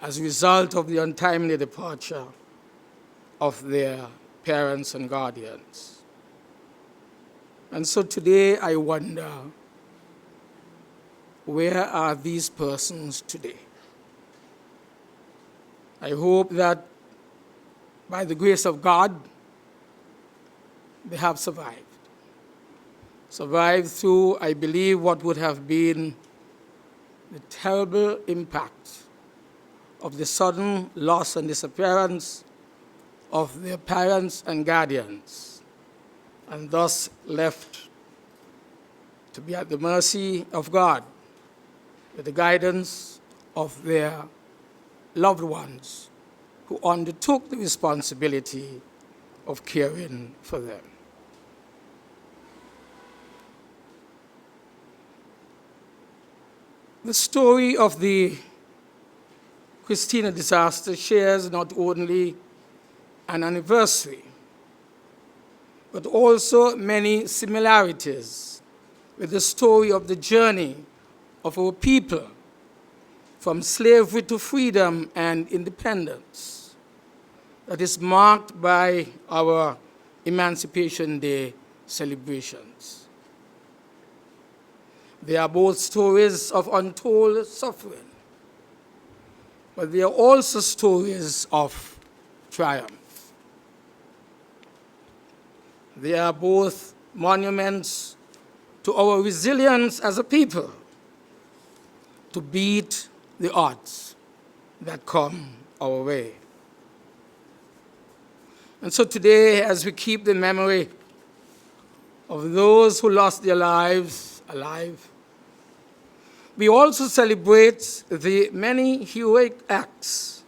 as a result of the untimely departure of their parents and guardians. And so today I wonder, where are these persons today? I hope that by the grace of God, they have survived. Survived through, I believe, what would have been the terrible impact of the sudden loss and disappearance of their parents and guardians, and thus left to be at the mercy of God with the guidance of their loved ones who undertook the responsibility of caring for them. The story of the Christena disaster shares not only an anniversary, but also many similarities with the story of the journey of our people from slavery to freedom and independence that is marked by our Emancipation Day celebrations. They are both stories of untold suffering, but they are also stories of triumph. They are both monuments to our resilience as a people to beat the odds that come our way. And so today, as we keep the memory of those who lost their lives alive, we also celebrate the many heroic acts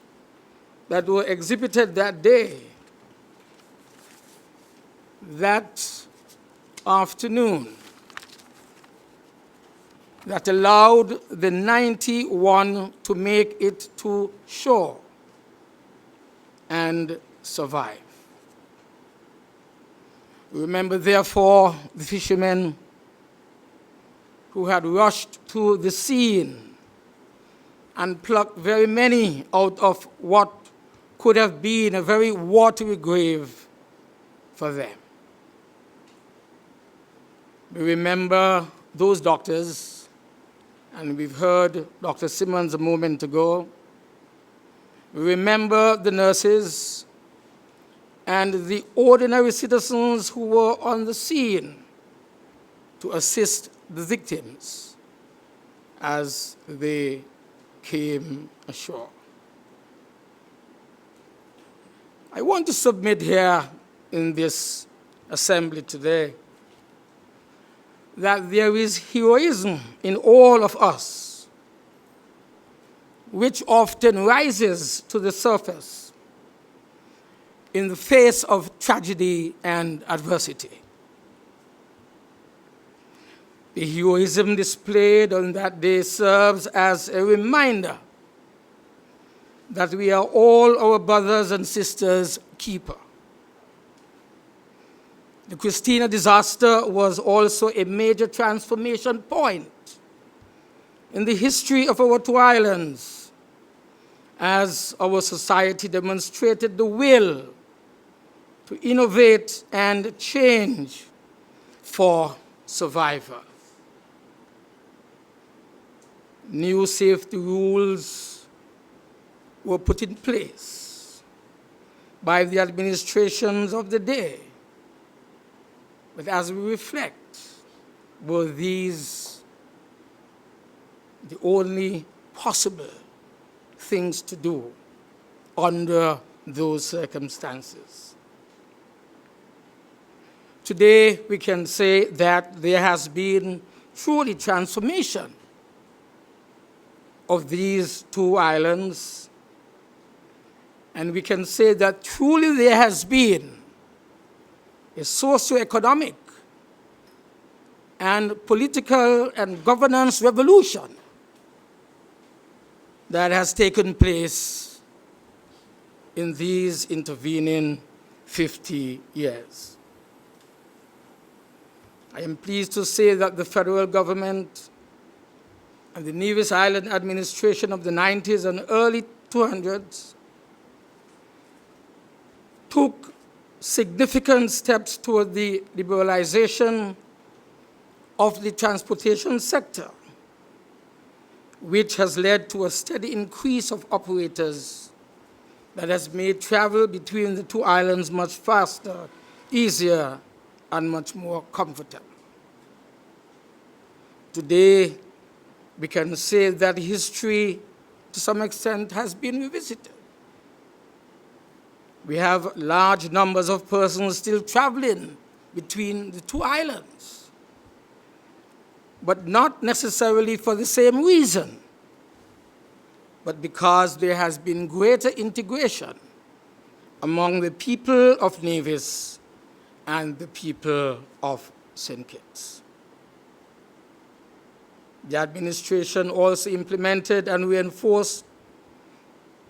that were exhibited that day, that afternoon, that allowed the 91 to make it to shore and survive. Remember, therefore, the fishermen who had rushed to the scene and plucked very many out of what could have been a very watery grave for them. We remember those doctors, and we've heard Dr. Simmons a moment ago. We remember the nurses and the ordinary citizens who were on the scene to assist the victims as they came ashore. I want to submit here in this assembly today that there is heroism in all of us, which often rises to the surface in the face of tragedy and adversity. The heroism displayed on that day serves as a reminder that we are all our brothers and sisters' keeper. The Christena disaster was also a major transformation point in the history of our two islands, as our society demonstrated the will to innovate and change for survival. New safety rules were put in place by the administrations of the day. But as we reflect, were these the only possible things to do under those circumstances. Today, we can say that there has been truly transformation of these two islands, and we can say that truly there has been a socio-economic and political and governance revolution that has taken place in these intervening 50 years. I am pleased to say that the federal government and the Nevis Island administration of the 90s and early 200s took significant steps toward the liberalization of the transportation sector, which has led to a steady increase of operators that has made travel between the two islands much faster, easier, and much more comfortable. Today, we can say that history, to some extent, has been revisited. We have large numbers of persons still traveling between the two islands, but not necessarily for the same reason, but because there has been greater integration among the people of Nevis and the people of St. Kitts. The administration also implemented and reinforced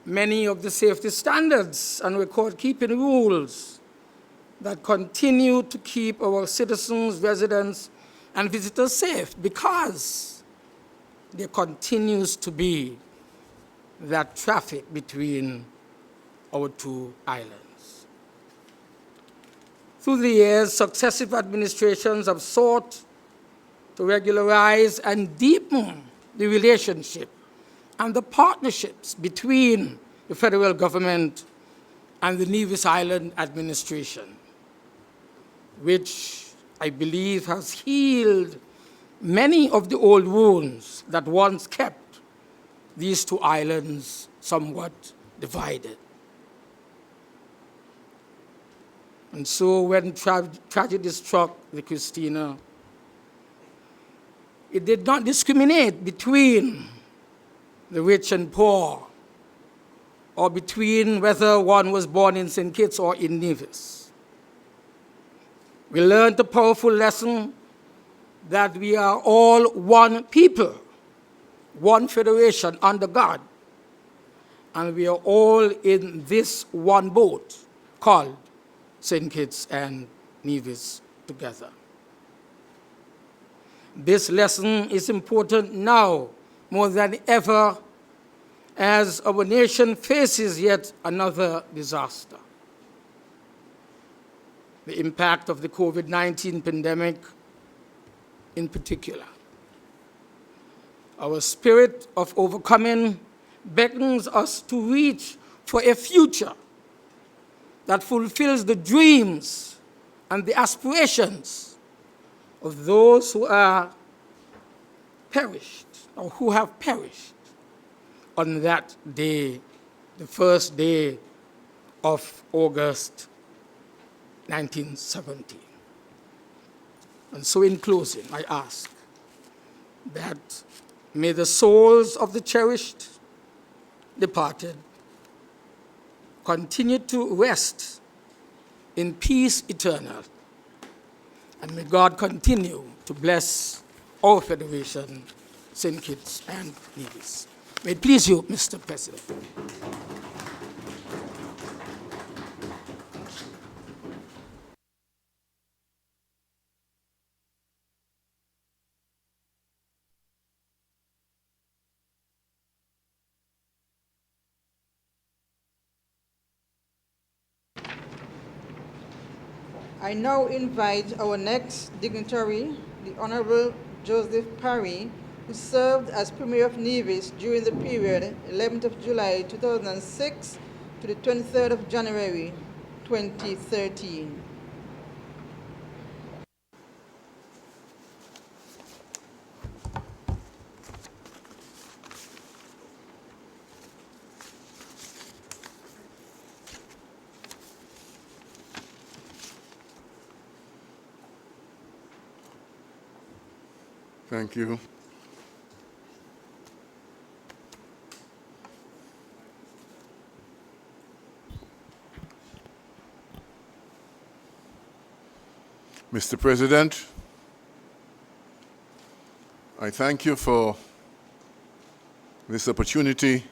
many of the safety standards and record-keeping rules that continue to keep our citizens, residents, and visitors safe, because there continues to be that traffic between our two islands. Through the years, successive administrations have sought to regularize and deepen the relationship and the partnerships between the federal government and the Nevis Island administration, which I believe has healed many of the old wounds that once kept these two islands somewhat divided. And so when tragedy struck the Christena, it did not discriminate between the rich and poor, or between whether one was born in St. Kitts or in Nevis. We learned a powerful lesson that we are all one people, one federation under God, and we are all in this one boat called St. Kitts and Nevis together. This lesson is important now more than ever, as our nation faces yet another disaster. The impact of the COVID-19 pandemic in particular. Our spirit of overcoming beckons us to reach for a future that fulfills the dreams and the aspirations of those who are perished, or who have perished on that day, the first day of August 1970. And so in closing, I ask that may the souls of the cherished departed continue to rest in peace eternal, and may God continue to bless our Federation, St. Kitts and Nevis. May it please you, Mr. President. I now invite our next dignitary, the Honorable Joseph Parry, who served as Premier of Nevis during the period 11th of July 2006 to the 23rd of January 2013. Thank you. Mr. President, I thank you for this opportunity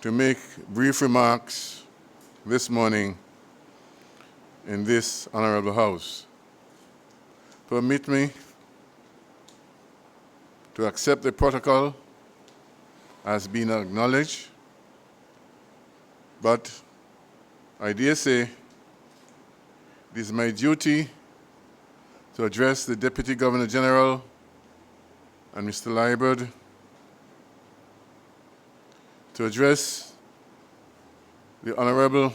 to make brief remarks this morning in this honorable House. Permit me to accept the protocol as being acknowledged, but I dare say it is my duty to address the Deputy Governor General and Mr. Liburd, to address the Honorable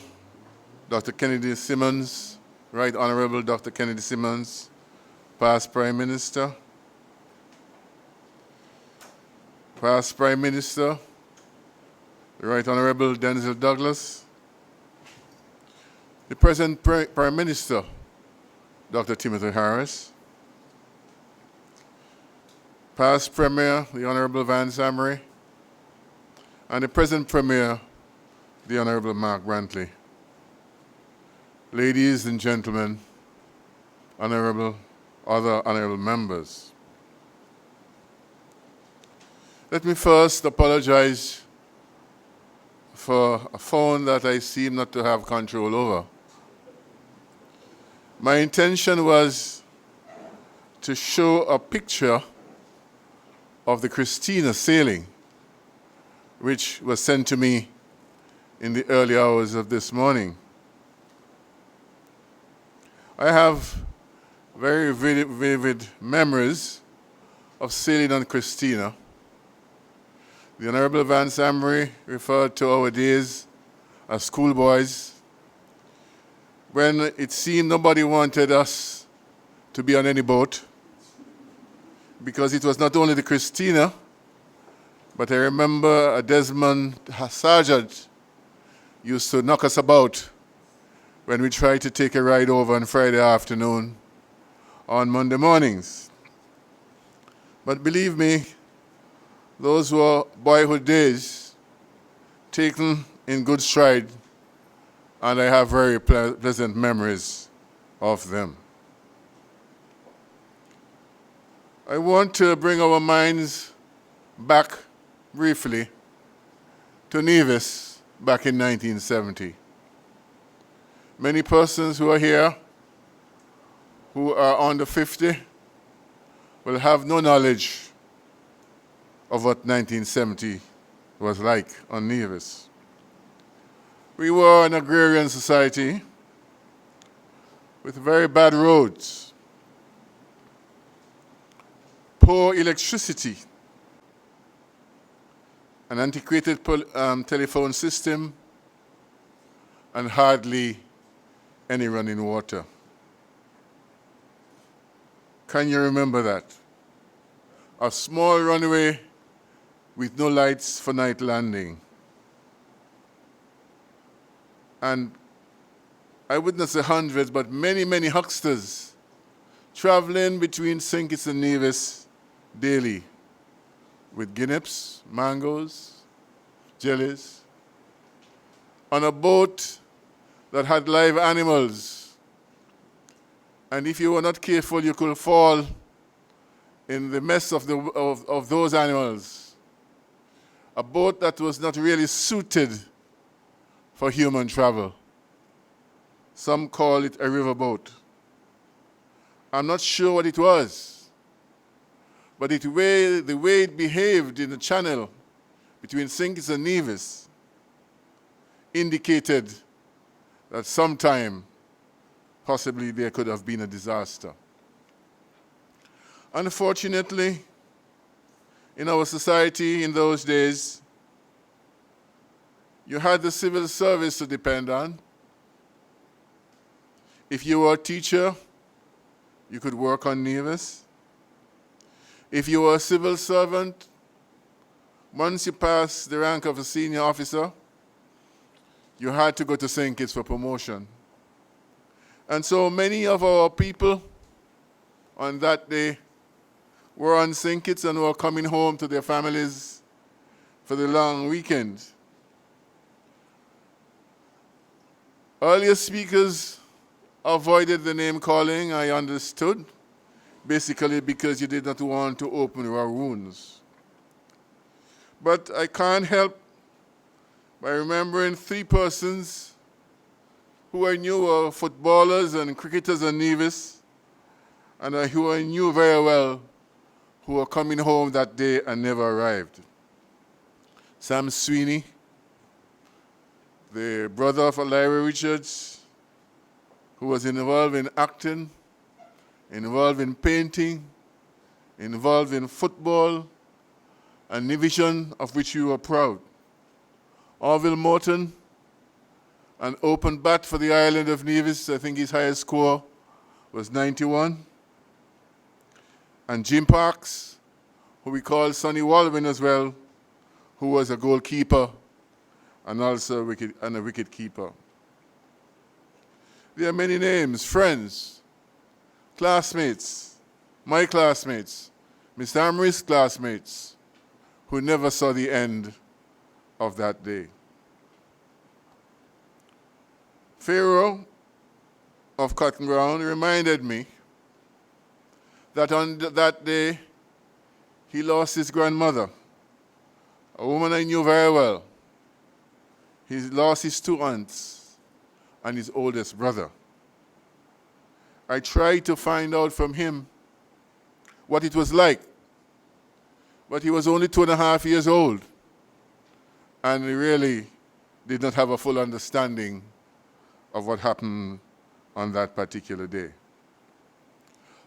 Dr. Kennedy Simmons, Right Honorable Dr. Kennedy Simmons, past Prime Minister, the Right Honorable Denzel Douglas, the present Prime Minister, Dr. Timothy Harris, past Premier, the Honorable Vance Amory, and the present Premier, the Honorable Mark Brantley. Ladies and gentlemen, other honorable members. Let me first apologize for a phone that I seem not to have control over. My intention was to show a picture of the Christena sailing, which was sent to me in the early hours of this morning. I have very vivid memories of sailing on Christena. The Honorable Vance Amory referred to our days as schoolboys, when it seemed nobody wanted us to be on any boat, because it was not only the Christena, but I remember a Desmond sergeant used to knock us about when we tried to take a ride over on Friday afternoon on Monday mornings. But believe me, those were boyhood days taken in good stride, and I have very pleasant memories of them. I want to bring our minds back briefly to Nevis back in 1970. Many persons who are here who are under 50 will have no knowledge of what 1970 was like on Nevis. We were an agrarian society with very bad roads, poor electricity, an antiquated telephone system, and hardly any running water. Can you remember that? A small runway with no lights for night landing. And I would not say hundreds, but many, many hucksters traveling between St. Kitts and Nevis daily with guineps, mangoes, jellies, on a boat that had live animals. And if you were not careful, you could fall in the mess of those animals. A boat that was not really suited for human travel. Some call it a riverboat. I'm not sure what it was, but the way it behaved in the channel between St. Kitts and Nevis indicated that sometime, possibly, there could have been a disaster. Unfortunately, in our society in those days, you had the civil service to depend on. If you were a teacher, you could work on Nevis. If you were a civil servant, once you passed the rank of a senior officer, you had to go to St. Kitts for promotion. And so many of our people on that day were on St. Kitts and were coming home to their families for the long weekend. Earlier speakers avoided the name calling, I understood, basically because you did not want to open your wounds. But I can't help by remembering three persons who I knew were footballers and cricketers in Nevis, and who I knew very well who were coming home that day and never arrived. Sam Sweeney, the brother of Lyra Richards, who was involved in acting, involved in painting, involved in football, a division of which we were proud. Orville Morton, an open bat for the island of Nevis. I think his highest score was 91. And Jim Parks, who we call Sonny Walvin as well, who was a goalkeeper and also a wicket keeper. There are many names, friends, classmates, my classmates, Mr. Amory's classmates, who never saw the end of that day. Pharaoh of Cotton Ground reminded me that on that day he lost his grandmother, a woman I knew very well. He lost his two aunts and his oldest brother. I tried to find out from him what it was like, but he was only 2.5 years old, and he really did not have a full understanding of what happened on that particular day.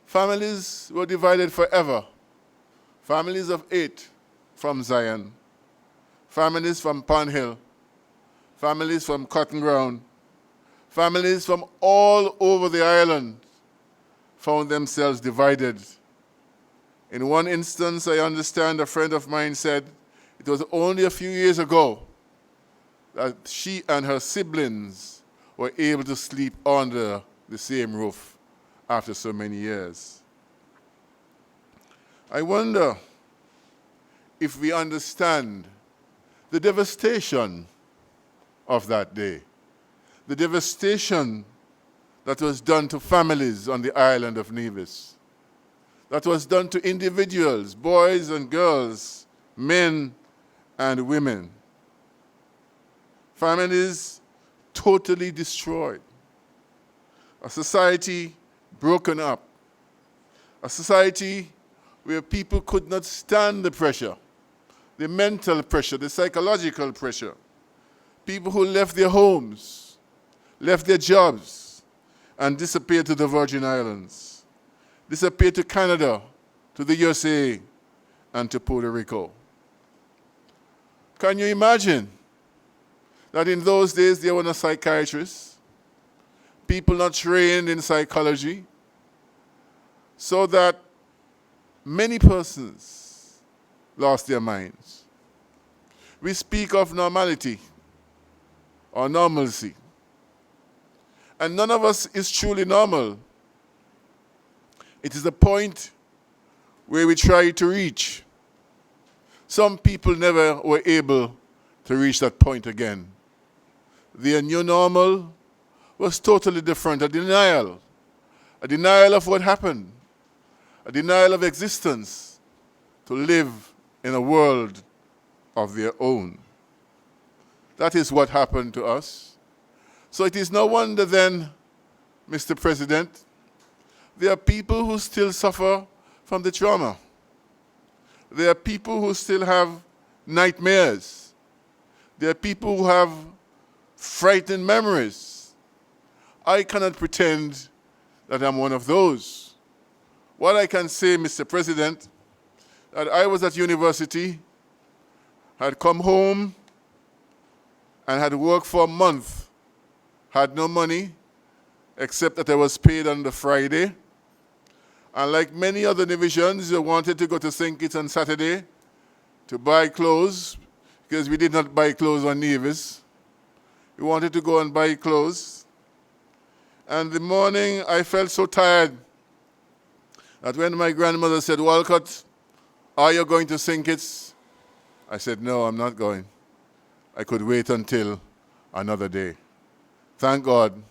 Families were divided forever. Families of 8 from Zion, families from Pond Hill, families from Cotton Ground, families from all over the island found themselves divided. In one instance, I understand a friend of mine said it was only a few years ago that she and her siblings were able to sleep under the same roof after so many years. I wonder if we understand the devastation of that day, the devastation that was done to families on the island of Nevis, that was done to individuals, boys and girls, men and women. Families totally destroyed. A society broken up. A society where people could not stand the pressure, the mental pressure, the psychological pressure. People who left their homes, left their jobs, and disappeared to the Virgin Islands, disappeared to Canada, to the USA, and to Puerto Rico. Can you imagine that in those days there were no psychiatrists, people not trained in psychology, so that many persons lost their minds? We speak of normality or normalcy, and none of us is truly normal. It is a point where we try to reach. Some people never were able to reach that point again. Their new normal was totally different, a denial of what happened, a denial of existence, to live in a world of their own. That is what happened to us. So it is no wonder then, Mr. President, there are people who still suffer from the trauma. There are people who still have nightmares. There are people who have frightened memories. I cannot pretend that I'm one of those. What I can say, Mr. President, that I was at university, had come home, and had worked for a month, had no money, except that I was paid on the Friday. And like many other divisions, I wanted to go to St. Kitts on Saturday to buy clothes, because we did not buy clothes on Nevis. We wanted to go and buy clothes. And the morning I felt so tired. that when my grandmother said, Walcott, are you going to St. Kitts? I said, no, I'm not going. I could wait until another day. Thank God,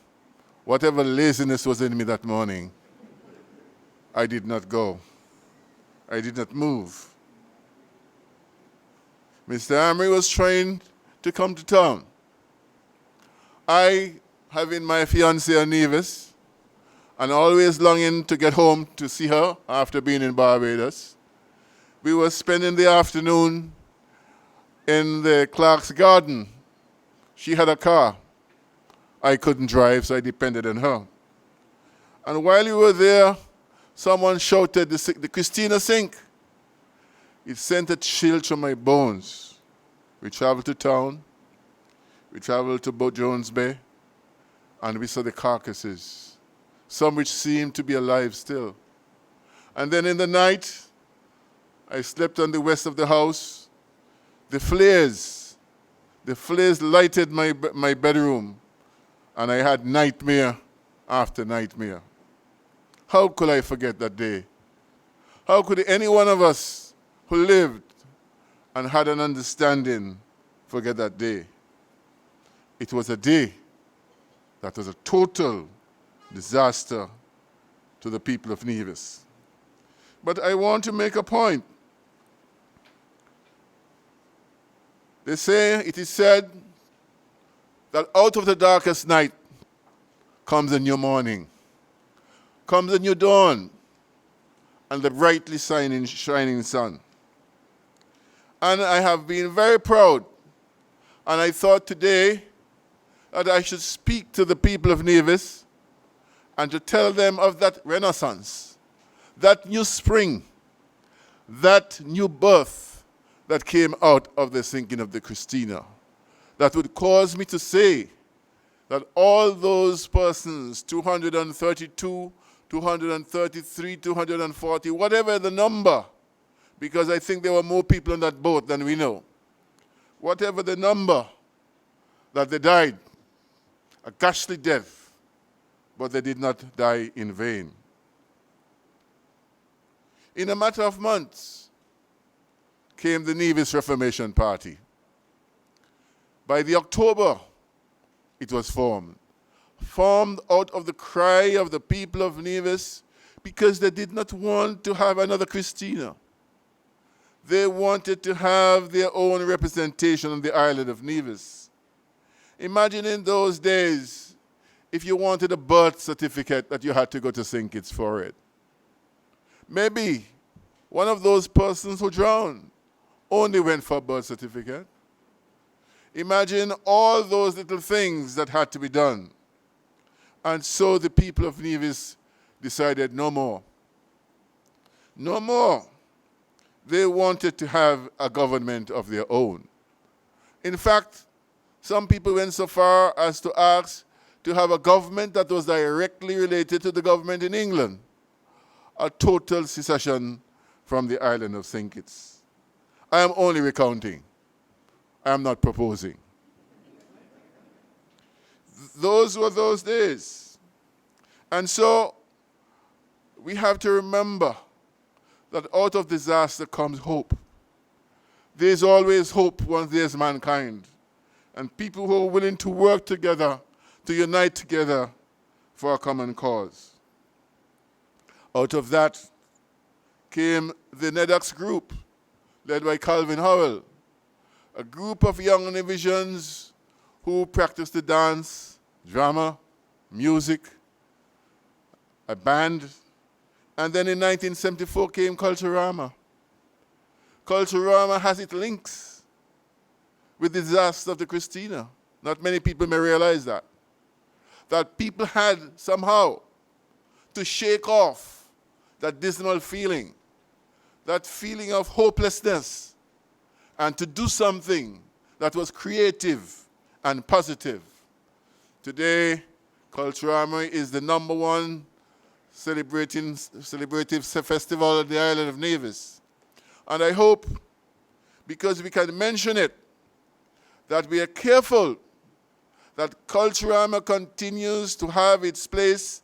whatever laziness was in me that morning, I did not go. I did not move. Mr. Amory was trying to come to town. I, having my fiancée Nevis, and always longing to get home to see her after being in Barbados, we were spending the afternoon in the Clark's garden. She had a car. I couldn't drive, so I depended on her. And while we were there, someone shouted, the Christena sink. It sent a chill to my bones. We traveled to town. We traveled to Jones Bay, and we saw the carcasses, some which seemed to be alive still. And then in the night, I slept on the west of the house. The flares lighted my bedroom, and I had nightmare after nightmare. How could I forget that day? How could any one of us who lived and had an understanding forget that day? It was a day that was a total disaster to the people of Nevis. But I want to make a point. They say, it is said, that out of the darkest night comes a new morning, comes a new dawn, and the brightly shining sun. And I have been very proud, and I thought today that I should speak to the people of Nevis and to tell them of that renaissance, that new spring, that new birth that came out of the sinking of the Christena, that would cause me to say that all those persons, 232, 233, 240, whatever the number, because I think there were more people on that boat than we know, whatever the number that they died, a ghastly death, but they did not die in vain. In a matter of months, came the Nevis Reformation Party. By the October, it was formed out of the cry of the people of Nevis, because they did not want to have another Christena. They wanted to have their own representation on the island of Nevis. Imagine in those days, if you wanted a birth certificate, that you had to go to St. Kitts for it. Maybe one of those persons who drowned only went for a birth certificate. Imagine all those little things that had to be done. And so the people of Nevis decided no more. No more. They wanted to have a government of their own. In fact, some people went so far as to ask to have a government that was directly related to the government in England, a total secession from the island of St. Kitts. I am only recounting. I am not proposing. Those were those days. And so we have to remember that out of disaster comes hope. There's always hope once there's mankind, and people who are willing to work together, to unite together for a common cause. Out of that came the NEDAX group, led by Calvin Howell, a group of young Nevisians who practiced the dance, drama, music, a band, and then in 1974 came Culturama. Culturama has its links with the disaster of the Christena. Not many people may realize that. That people had somehow to shake off that dismal feeling, that feeling of hopelessness, and to do something that was creative and positive. Today, Culturama is the #1 celebrative festival on the island of Nevis. And I hope, because we can mention it, that we are careful that Culturama continues to have its place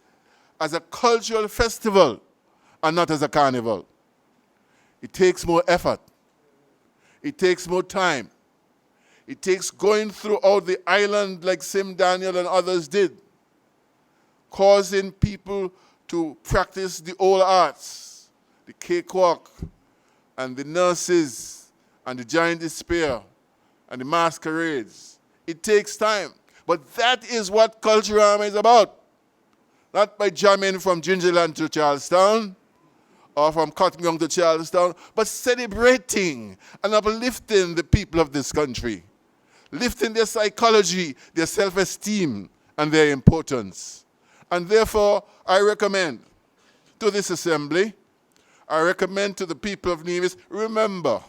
as a cultural festival and not as a carnival. It takes more effort. It takes more time. It takes going throughout the island like Sim Daniel and others did, causing people to practice the old arts, the cakewalk, and the nurses, and the giant despair, and the masquerades. It takes time. But that is what Culturama is about. Not by jamming from Gingerland to Charlestown, or from Cottonyoung to Charlestown, but celebrating and uplifting the people of this country, lifting their psychology, their self-esteem, and their importance. And therefore, I recommend to this assembly, I recommend to the people of Nevis, remember,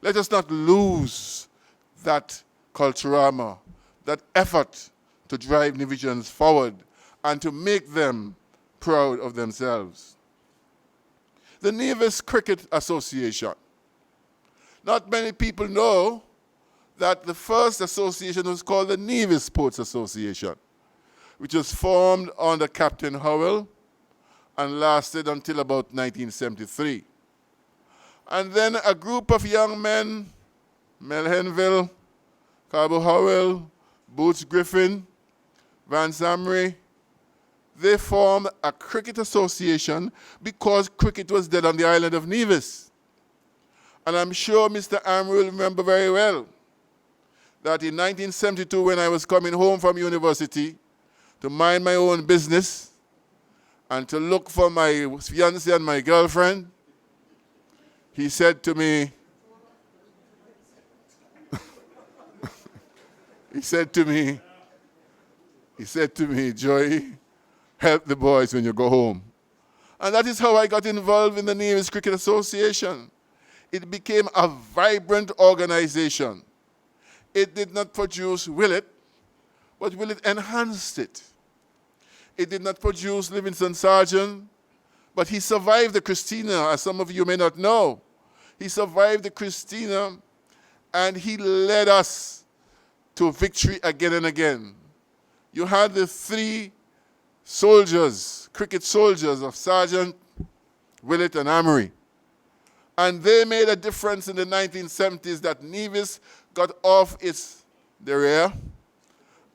let us not lose that Culturama, that effort to drive Nevisians forward and to make them proud of themselves. The Nevis Cricket Association. Not many people know that the first association was called the Nevis Sports Association, which was formed under Captain Howell and lasted until about 1973. And then a group of young men, Mel Henville, Cabo Howell, Boots Griffin, Van Samry, they formed a cricket association because cricket was dead on the island of Nevis. And I'm sure Mr. Am will remember very well that in 1972, when I was coming home from university to mind my own business and to look for my fiancée and my girlfriend, he said to me, he said to me, Joey, help the boys when you go home. And that is how I got involved in the Nevis Cricket Association. It became a vibrant organization. It did not produce Willett, but Willett enhanced it. It did not produce Livingston Sargent, but he survived the Christena, as some of you may not know. He survived the Christena, and he led us to victory again and again. You had the three soldiers, cricket soldiers of Sargent, Willett, and Amory. And they made a difference in the 1970s that Nevis got off its derriere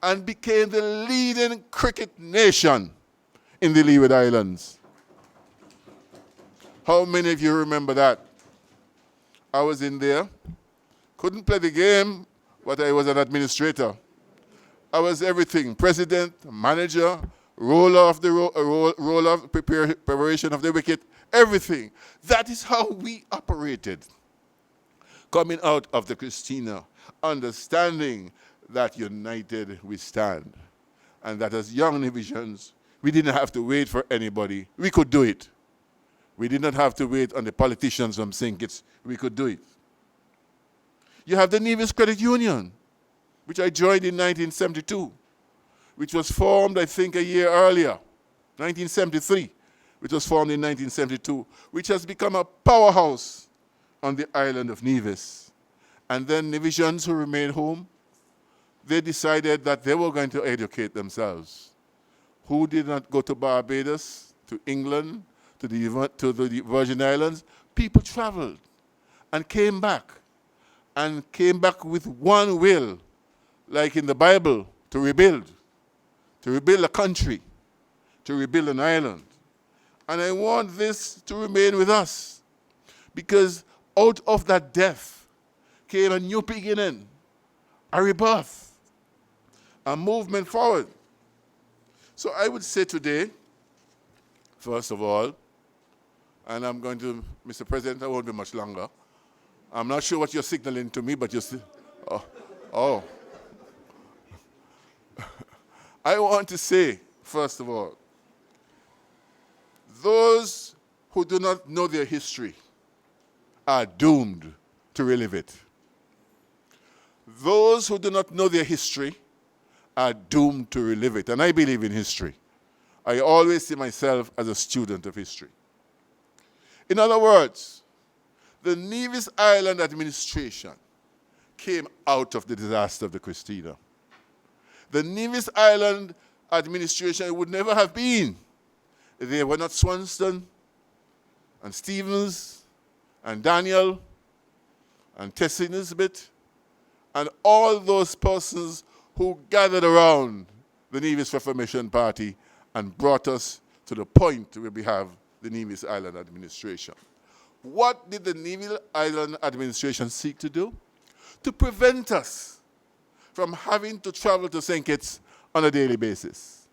and became the leading cricket nation in the Leeward Islands. How many of you remember that? I was in there, couldn't play the game, but I was an administrator. I was everything, president, manager, roller of the roller, preparation of the wicket, everything. That is how we operated. Coming out of the Christena, understanding that united we stand. And that as young Nevisians, we didn't have to wait for anybody. We could do it. We did not have to wait on the politicians from St. Kitts. We could do it. You have the Nevis Credit Union, which I joined in 1972, which was formed, I think, a year earlier, 1973, which was formed in 1972, which has become a powerhouse on the island of Nevis. And then Nevisians who remained home, they decided that they were going to educate themselves. Who did not go to Barbados, to England, to the Virgin Islands? People traveled and came back with one will, like in the Bible, to rebuild a country, to rebuild an island. And I want this to remain with us, because out of that death came a new beginning, a rebirth, a movement forward. So I would say today, first of all, and I'm going to, Mr. President, I won't be much longer. I'm not sure what you're signaling to me, but you're still, oh. I want to say, first of all, those who do not know their history are doomed to relive it. Those who do not know their history are doomed to relive it. And I believe in history. I always see myself as a student of history. In other words, the Nevis Island administration came out of the disaster of the Christena. The Nevis Island administration would never have been if they were not Swanston, and Stevens and Daniel and Tessie Nisbet and all those persons who gathered around the Nevis Reformation Party and brought us to the point where we have the Nevis Island Administration. What did the Nevis Island Administration seek to do? To prevent us from having to travel to St. Kitts on a daily basis.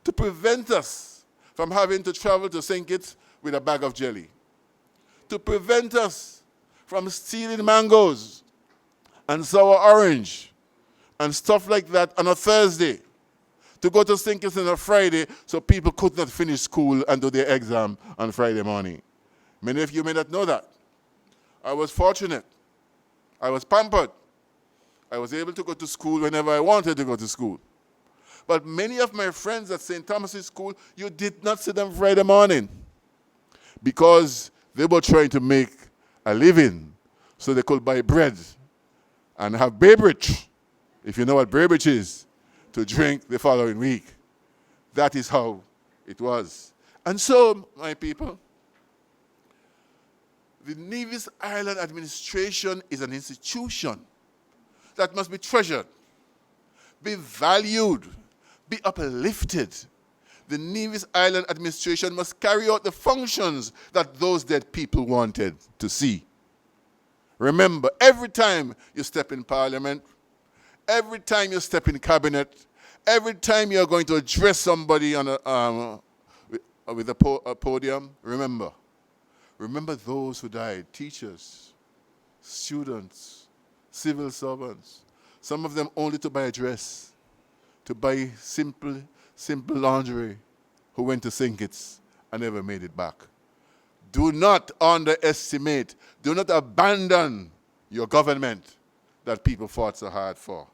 To prevent us from having to travel to St. Kitts with a bag of jelly. To prevent us from stealing mangoes and sour orange and stuff like that on a Thursday. To go to St. Kitts on a Friday so people could not finish school and do their exam on Friday morning. Many of you may not know that. I was fortunate. I was pampered. I was able to go to school whenever I wanted to go to school. But many of my friends at St. Thomas's School, you did not see them Friday morning because they were trying to make a living so they could buy bread and have beverage, if you know what beverage is, to drink the following week. That is how it was. And so, my people, the Nevis Island Administration is an institution that must be treasured, be valued, be uplifted. The Nevis Island Administration must carry out the functions that those dead people wanted to see. Remember, every time you step in Parliament, every time you step in Cabinet, every time you're going to address somebody on with a podium, remember those who died, teachers, students, civil servants, some of them only to buy a dress, to buy simple lingerie, who went to St. Kitts and never made it back. Do not underestimate, do not abandon your government that people fought so hard for.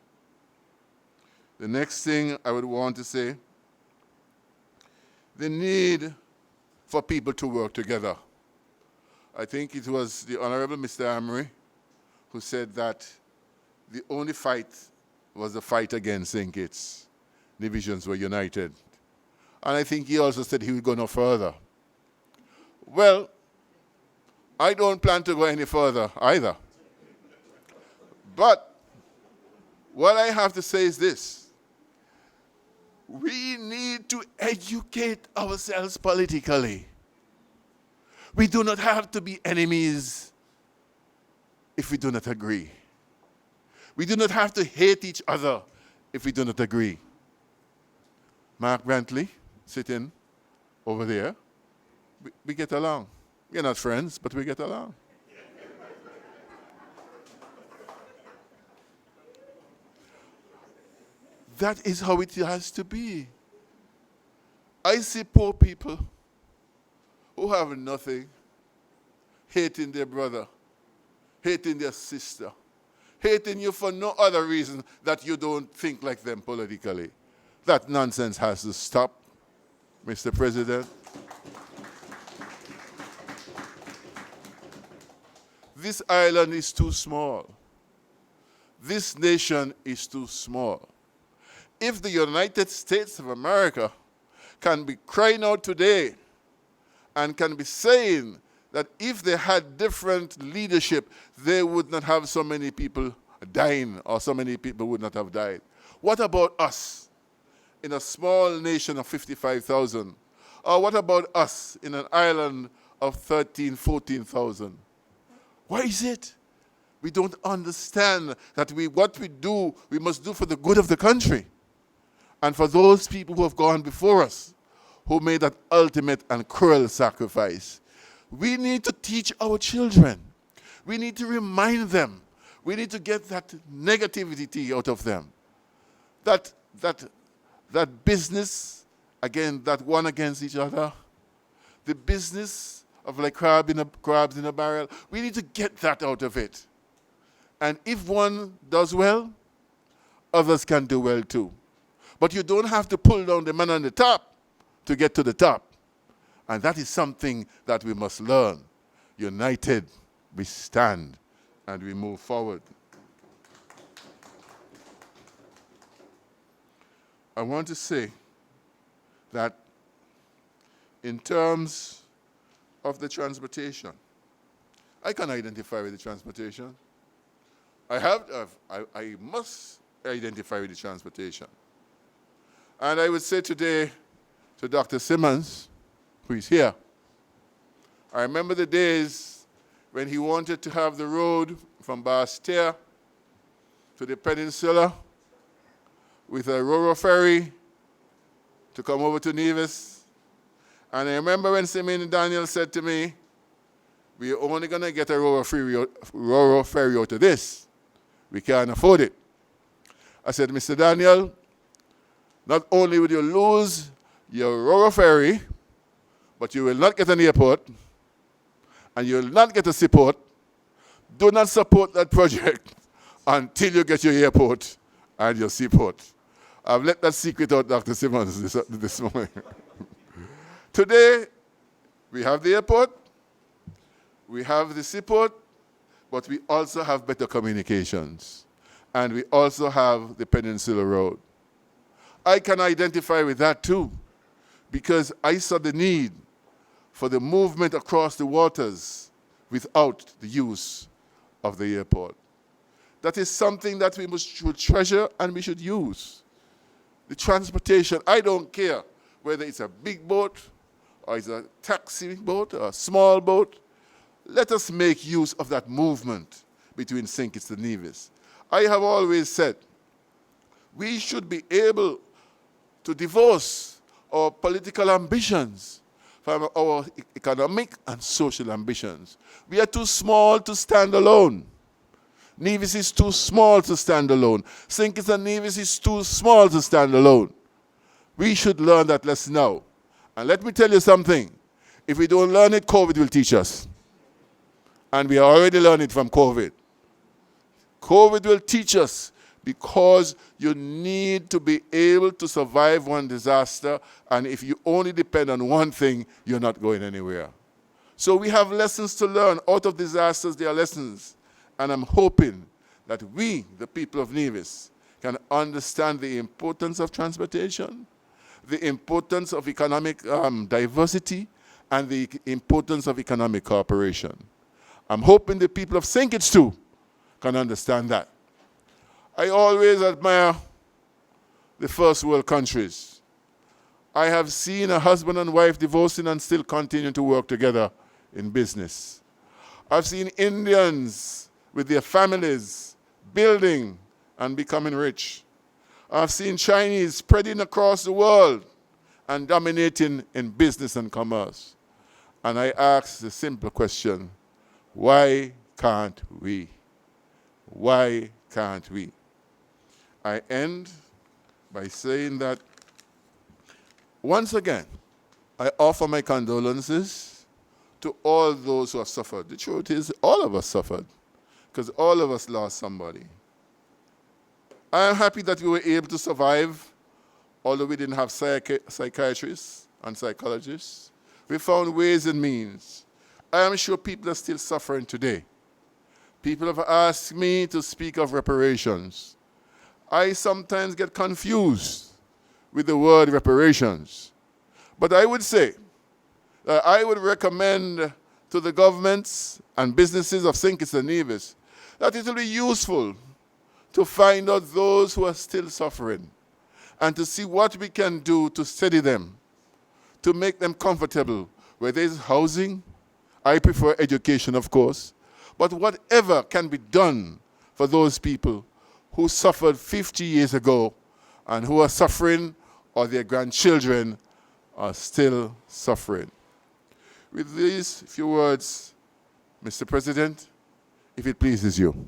The next thing I would want to say, the need for people to work together. I think it was the Honorable Mr. Amory who said that the only fight was the fight against St. Kitts. Divisions were united. And I think he also said he would go no further. Well, I don't plan to go any further either. But what I have to say is this. We need to educate ourselves politically. We do not have to be enemies if we do not agree. We do not have to hate each other if we do not agree. Mark Brantley, sitting over there, we get along. We're not friends, but we get along. That is how it has to be. I see poor people who have nothing, hating their brother, hating their sister, hating you for no other reason that you don't think like them politically. That nonsense has to stop, Mr. President. This island is too small. This nation is too small. If the United States of America can be crying out today and can be saying that if they had different leadership, they would not have so many people dying or so many people would not have died. What about us in a small nation of 55,000? Or what about us in an island of 13, 14,000? Why is it we don't understand that what we do, we must do for the good of the country? And for those people who have gone before us, who made that ultimate and cruel sacrifice. We need to teach our children. We need to remind them. We need to get that negativity out of them. That business, again, that one against each other, the business of like crabs in a barrel, we need to get that out of it. And if one does well, others can do well too. But you don't have to pull down the man on the top to get to the top. And that is something that we must learn. United, we stand and we move forward. I want to say that in terms of the transportation. I can identify with the transportation. I must identify with the transportation. And I would say today to Dr. Simmons, who is here, I remember the days when he wanted to have the road from Bastia to the peninsula with a Roro ferry to come over to Nevis. And I remember when Simeon Daniel said to me, we're only going to get a Roro ferry out of this. We can't afford it. I said, Mr. Daniel, not only will you lose your Roro ferry, but you will not get an airport, and you will not get a seaport. Do not support that project until you get your airport and your seaport. I've let that secret out, Dr. Simmons, this morning. Today, we have the airport, we have the seaport, but we also have better communications. And we also have the Peninsula Road. I can identify with that too, because I saw the need for the movement across the waters without the use of the airport. That is something that we should treasure and we should use. The transportation, I don't care whether it's a big boat or it's a taxi boat or a small boat. Let us make use of that movement between St. Kitts and Nevis. I have always said we should be able to divorce our political ambitions from our economic and social ambitions. We are too small to stand alone. Nevis is too small to stand alone. St. Kitts and Nevis is too small to stand alone. We should learn that lesson now. And let me tell you something. If we don't learn it, COVID will teach us. And we are already learning it from COVID. COVID will teach us because you need to be able to survive one disaster, and if you only depend on one thing, you're not going anywhere. So we have lessons to learn. Out of disasters, there are lessons. And I'm hoping that we, the people of Nevis, can understand the importance of transportation, the importance of economic diversity, and the importance of economic cooperation. I'm hoping the people of St. Kitts too can understand that. I always admire the first world countries. I have seen a husband and wife divorcing and still continuing to work together in business. I've seen Indians with their families building and becoming rich. I've seen Chinese spreading across the world and dominating in business and commerce. And I ask the simple question, why can't we? Why can't we? I end by saying that once again, I offer my condolences to all those who have suffered. The truth is, all of us suffered, because all of us lost somebody. I am happy that we were able to survive, although we didn't have psychiatrists and psychologists. We found ways and means. I am sure people are still suffering today. People have asked me to speak of reparations. I sometimes get confused with the word reparations. But I would say that I would recommend to the governments and businesses of St. Kitts and Nevis that it will be useful to find out those who are still suffering and to see what we can do to steady them, to make them comfortable, whether it's housing. I prefer education, of course. But whatever can be done for those people who suffered 50 years ago and who are suffering, or their grandchildren are still suffering. With these few words, Mr. President, if it pleases you.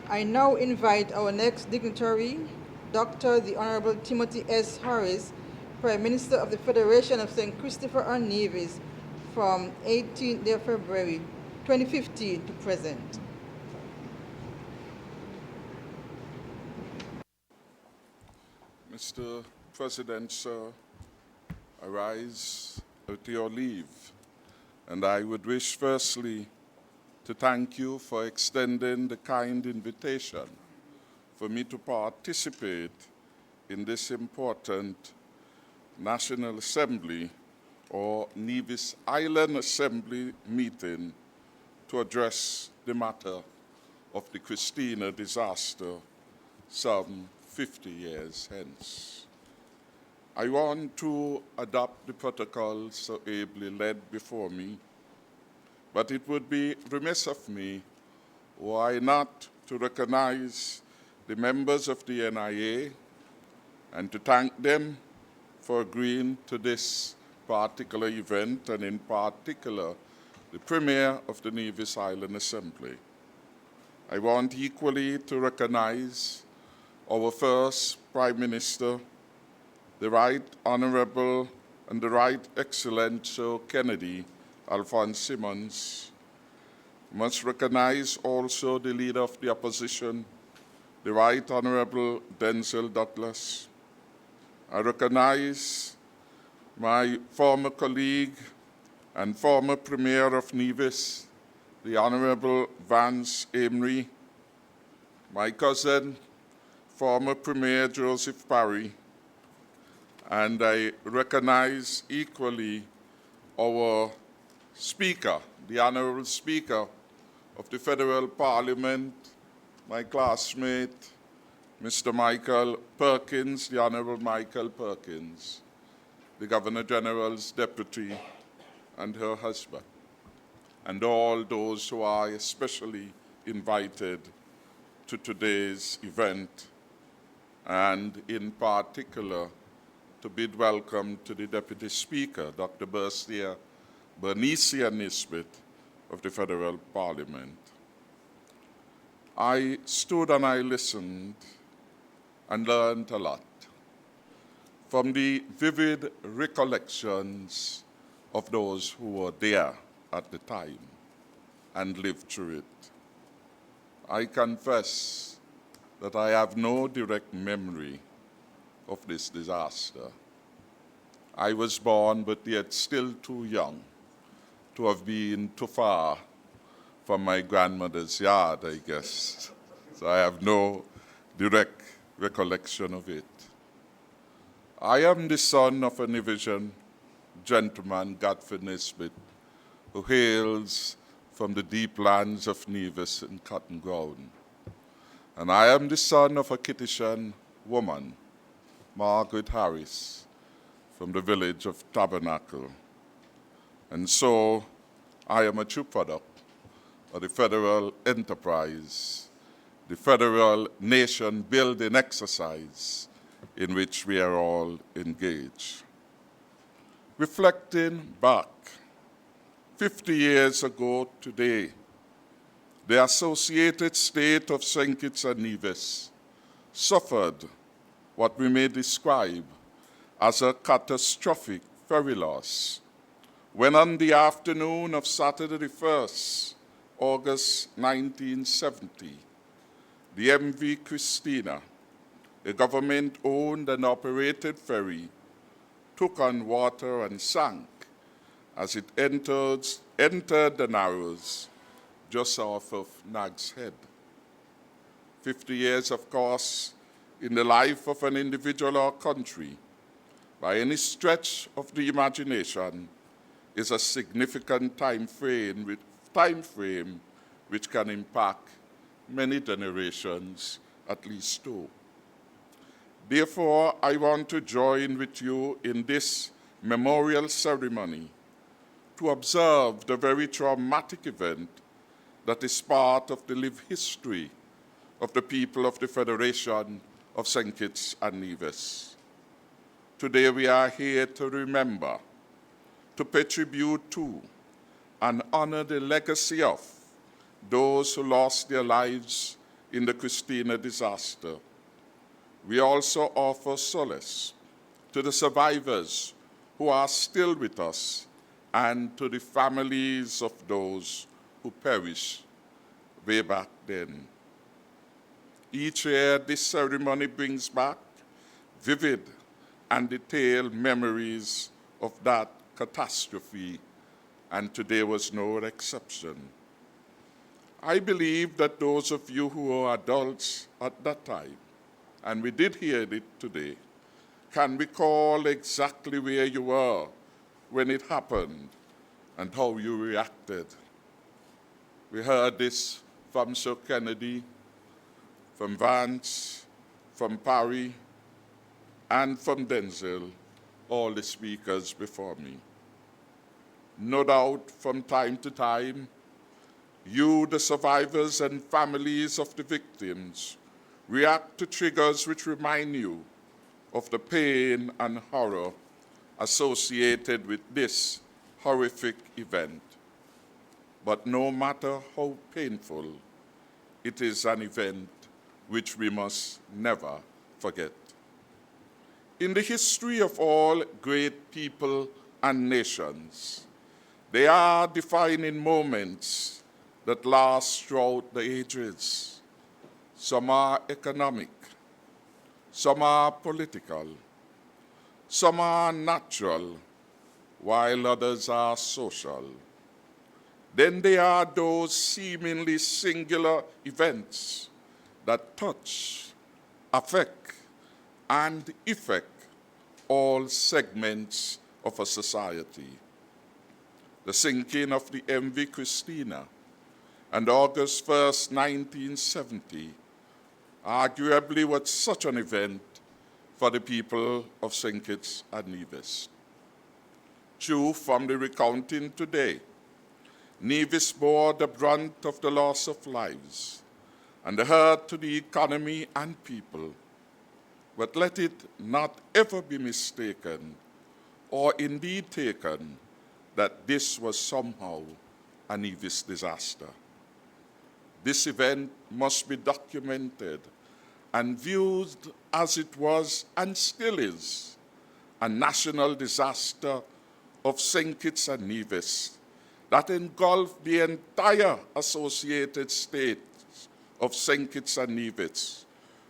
I now invite our next dignitary, Dr. the Honorable Timothy S. Harris, Prime Minister of the Federation of St. Christopher and Nevis, from 18th day of February 2015 to present. Mr. President, sir, I rise with your leave, and I would wish firstly to thank you for extending the kind invitation for me to participate in this important National Assembly or Nevis Island Assembly meeting to address the matter of the Christena disaster some 50 years hence. I want to adopt the protocol so ably led before me, but it would be remiss of me were I not to recognize the members of the NIA and to thank them for agreeing to this particular event, and in particular, the Premier of the Nevis Island Assembly. I want equally to recognize our first Prime Minister, the Right Honorable and the Right Excellent Sir Kennedy Alphonse Simmons. Must recognize also the Leader of the Opposition, the Right Honorable Denzel Douglas. I recognize my former colleague and former Premier of Nevis, the Honorable Vance Amory, my cousin, former Premier Joseph Parry, and I recognize equally our Speaker, the Honorable Speaker of the Federal Parliament, my classmate, Mr. Michael Perkins, the Honorable Michael Perkins, the Governor General's deputy and her husband, and all those who are especially invited to today's event, and in particular to bid welcome to the Deputy Speaker, Dr. Bernicia Nisbet of the Federal Parliament. I stood and I listened and learned a lot from the vivid recollections of those who were there at the time and lived through it. I confess that I have no direct memory of this disaster. I was born, but yet still too young to have been too far from my grandmother's yard, I guess. So I have no direct recollection of it. I am the son of a Nevisian gentleman, Godfrey Nisbet, who hails from the deep lands of Nevis and Cotton Ground. And I am the son of a Kittishan woman, Margaret Harris, from the village of Tabernacle. And so I am a true product of the federal enterprise, the federal nation-building exercise in which we are all engaged. Reflecting back 50 years ago today, the associated state of St. Kitts and Nevis suffered what we may describe as a catastrophic ferry loss when on the afternoon of Saturday the 1st, August 1970, the MV Christena, a government-owned and operated ferry, took on water and sank as it entered the Narrows just off of Nag's Head. 50 years, of course, in the life of an individual or country, by any stretch of the imagination, is a significant time frame which can impact many generations, at least two. Therefore, I want to join with you in this memorial ceremony to observe the very traumatic event that is part of the lived history of the people of the Federation of St. Kitts and Nevis. Today we are here to remember, to pay tribute to, and honor the legacy of those who lost their lives in the Christena disaster. We also offer solace to the survivors who are still with us and to the families of those who perished way back then. Each year, this ceremony brings back vivid and detailed memories of that catastrophe, and today was no exception. I believe that those of you who were adults at that time, and we did hear it today, can recall exactly where you were when it happened and how you reacted. We heard this from Sir Kennedy, from Vance, from Parry, and from Denzel, all the speakers before me. No doubt, from time to time, you, the survivors and families of the victims, react to triggers which remind you of the pain and horror associated with this horrific event. But no matter how painful, it is an event which we must never forget. In the history of all great people and nations, there are defining moments that last throughout the ages. Some are economic, some are political, some are natural, while others are social. Then there are those seemingly singular events that touch, affect, and effect all segments of a society. The sinking of the MV Christena on August 1st, 1970, arguably was such an event for the people of St. Kitts and Nevis. True, from the recounting today, Nevis bore the brunt of the loss of lives and the hurt to the economy and people. But let it not ever be mistaken or indeed taken that this was somehow a Nevis disaster. This event must be documented and viewed as it was and still is a national disaster of St. Kitts and Nevis that engulfed the entire associated states of St. Kitts and Nevis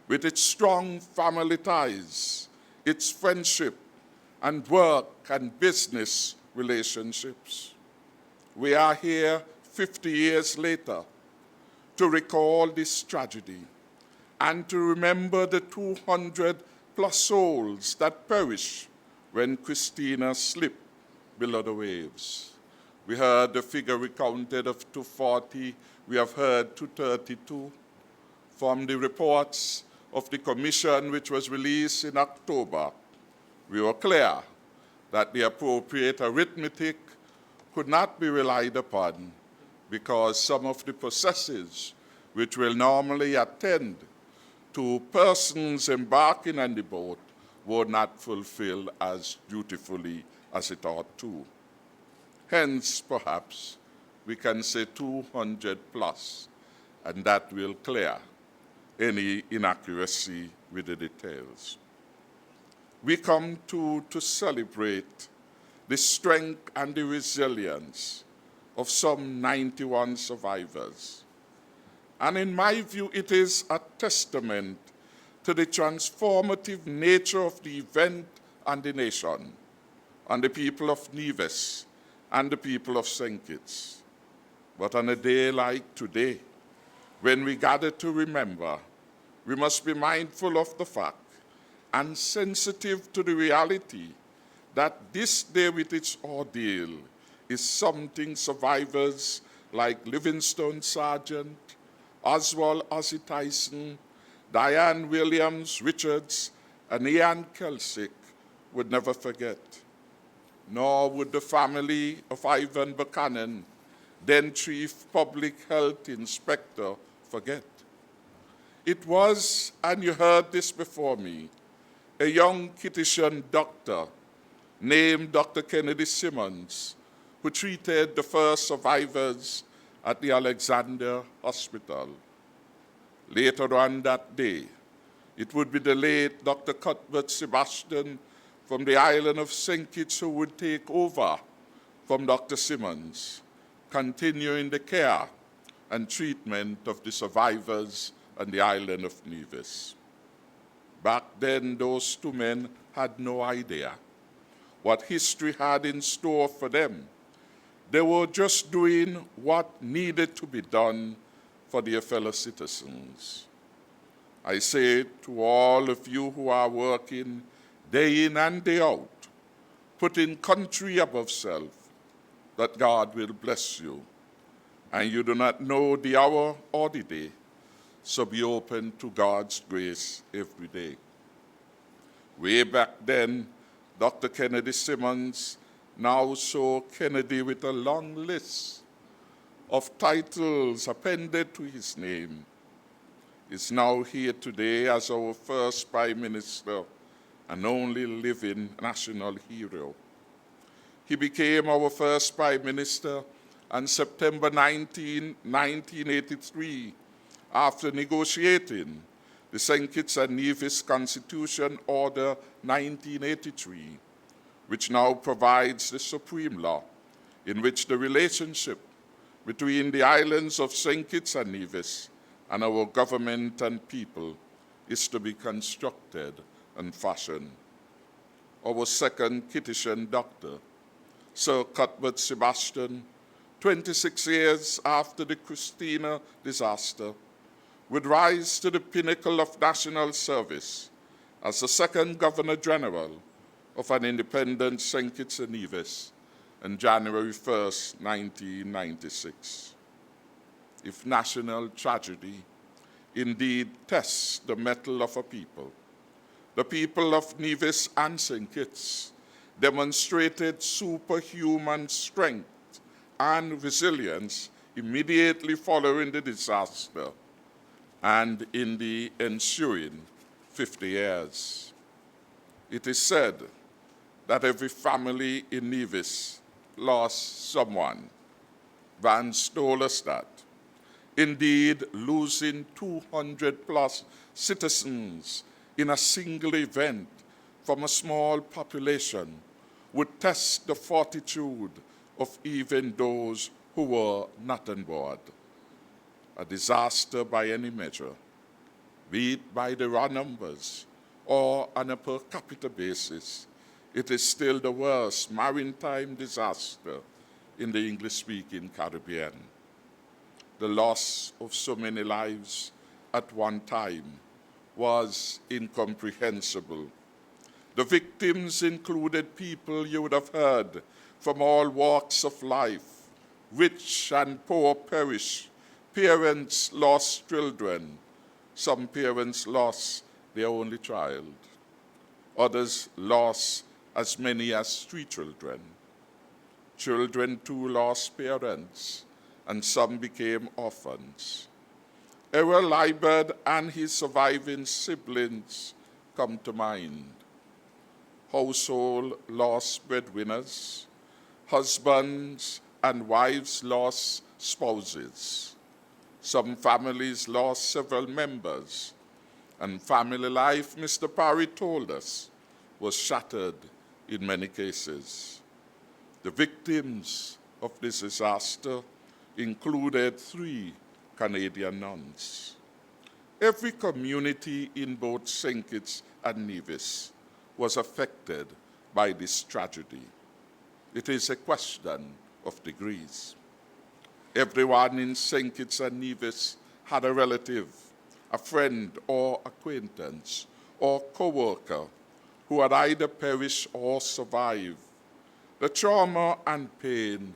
with its strong family ties, its friendship and work and business relationships. We are here 50 years later to recall this tragedy and to remember the 200 plus souls that perished when Christena slipped below the waves. We heard the figure recounted of 240. We have heard 232 from the reports of the commission which was released in October. We were clear that the appropriate arithmetic could not be relied upon because some of the processes which will normally attend to persons embarking on the boat were not fulfilled as dutifully as it ought to. Hence, perhaps, we can say 200 plus, and that will clear any inaccuracy with the details. We come to celebrate the strength and the resilience of some 91 survivors. And in my view, it is a testament to the transformative nature of the event and the nation, and the people of Nevis, and the people of St. Kitts. But on a day like today, when we gather to remember, we must be mindful of the fact and sensitive to the reality that this day with its ordeal is something survivors like Livingstone Sargent, Oswald Ozzie Tyson, Diane Williams Richards, and Ian Kelsick would never forget. Nor would the family of Ivan Buchanan, then Chief Public Health Inspector, forget. It was, and you heard this before me, a young Kittitian doctor named Dr. Kennedy Simmons, who treated the first survivors at the Alexander Hospital. Later on that day, it would be the late Dr. Cuthbert Sebastian from the island of St. Kitts who would take over from Dr. Simmons, continuing the care and treatment of the survivors on the island of Nevis. Back then, those two men had no idea what history had in store for them. They were just doing what needed to be done for their fellow citizens. I say to all of you who are working day in and day out, putting country above self, that God will bless you. And you do not know the hour or the day, so be open to God's grace every day. Way back then, Dr. Kennedy Simmons now saw Kennedy with a long list of titles appended to his name, is now here today as our first Prime Minister and only living national hero. He became our first Prime Minister on September 19, 1983, after negotiating the St. Kitts and Nevis Constitution Order 1983, which now provides the supreme law in which the relationship between the islands of St. Kitts and Nevis and our government and people is to be constructed and fashioned. Our second Kittitian doctor, Sir Cuthbert Sebastian, 26 years after the Christena disaster, would rise to the pinnacle of national service as the second Governor General of an independent St. Kitts and Nevis on January 1st, 1996. If national tragedy indeed tests the mettle of a people, the people of Nevis and St. Kitts demonstrated superhuman strength and resilience immediately following the disaster and in the ensuing 50 years. It is said that every family in Nevis lost someone. Vance told us that. Indeed, losing 200 plus citizens in a single event from a small population would test the fortitude of even those who were not on board. A disaster by any measure, be it by the raw numbers or on a per capita basis, it is still the worst maritime disaster in the English-speaking Caribbean. The loss of so many lives at one time was incomprehensible. The victims included people you would have heard from all walks of life. Rich and poor perished. Parents lost children. Some parents lost their only child. Others lost as many as 3 children. Children too lost parents, and some became orphans. Errol Liebert and his surviving siblings come to mind. Household lost breadwinners. Husbands and wives lost spouses. Some families lost several members. And family life, Mr. Parry told us, was shattered in many cases. The victims of this disaster included 3 Canadian nuns. Every community in both St. Kitts and Nevis was affected by this tragedy. It is a question of degrees. Everyone in St. Kitts and Nevis had a relative, a friend or acquaintance or co-worker who had either perished or survived. The trauma and pain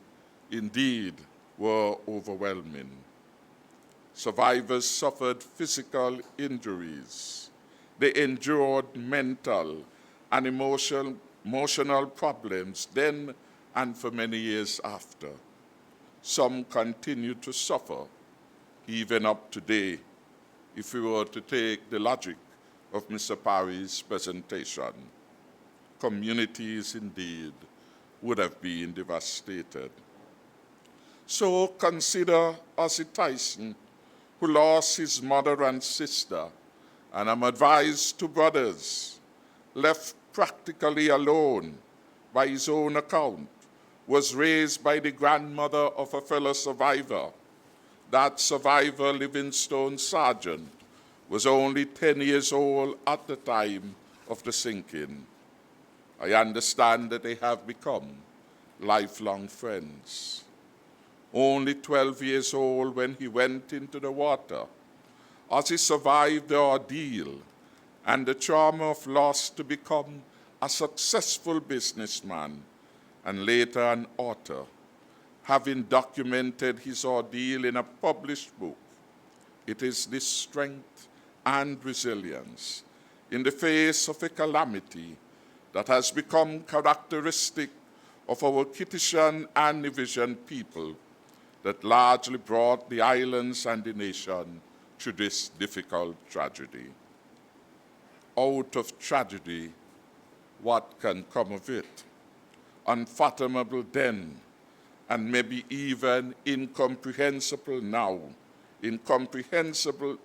indeed were overwhelming. Survivors suffered physical injuries. They endured mental and emotional problems then and for many years after. Some continue to suffer, even up to today, if we were to take the logic of Mr. Parry's presentation. Communities indeed would have been devastated. So consider Ossie Tyson, who lost his mother and sister, and I'm advised 2 brothers, left practically alone by his own account, was raised by the grandmother of a fellow survivor. That survivor, Livingstone Sargent, was only 10 years old at the time of the sinking. I understand that they have become lifelong friends. Only 12 years old when he went into the water, as he survived the ordeal and the trauma of loss to become a successful businessman and later an author, having documented his ordeal in a published book. It is this strength and resilience in the face of a calamity that has become characteristic of our Kittitian and Nevisian people that largely brought the islands and the nation through this difficult tragedy. Out of tragedy, what can come of it? Unfathomable then, and maybe even incomprehensible now. Incomprehensible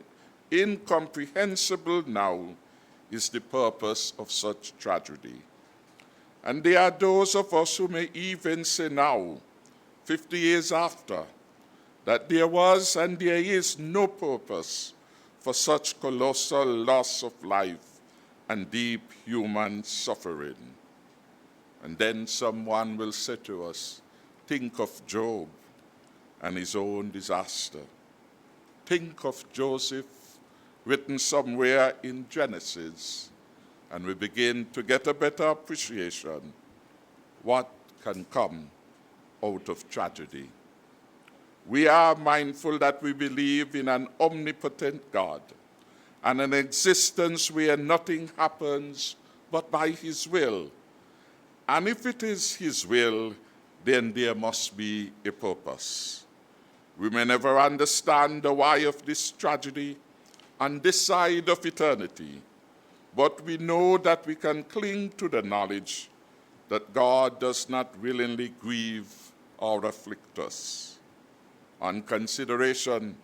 now is the purpose of such tragedy. And there are those of us who may even say now, 50 years after, that there was and there is no purpose for such colossal loss of life and deep human suffering. And then someone will say to us, think of Job and his own disaster. Think of Joseph, written somewhere in Genesis, and we begin to get a better appreciation what can come out of tragedy. We are mindful that we believe in an omnipotent God and an existence where nothing happens but by his will. And if it is his will, then there must be a purpose. We may never understand the why of this tragedy on this side of eternity, but we know that we can cling to the knowledge that God does not willingly grieve or afflict us. On consideration,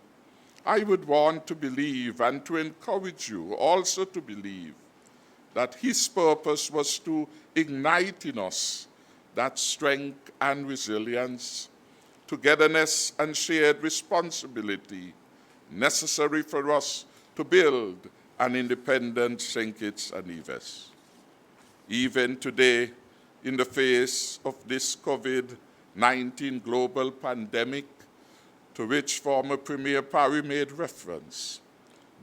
I would want to believe and to encourage you also to believe that his purpose was to ignite in us that strength and resilience, togetherness and shared responsibility necessary for us to build an independent St. Kitts and Nevis. Even today, in the face of this COVID-19 global pandemic, to which former Premier Parry made reference,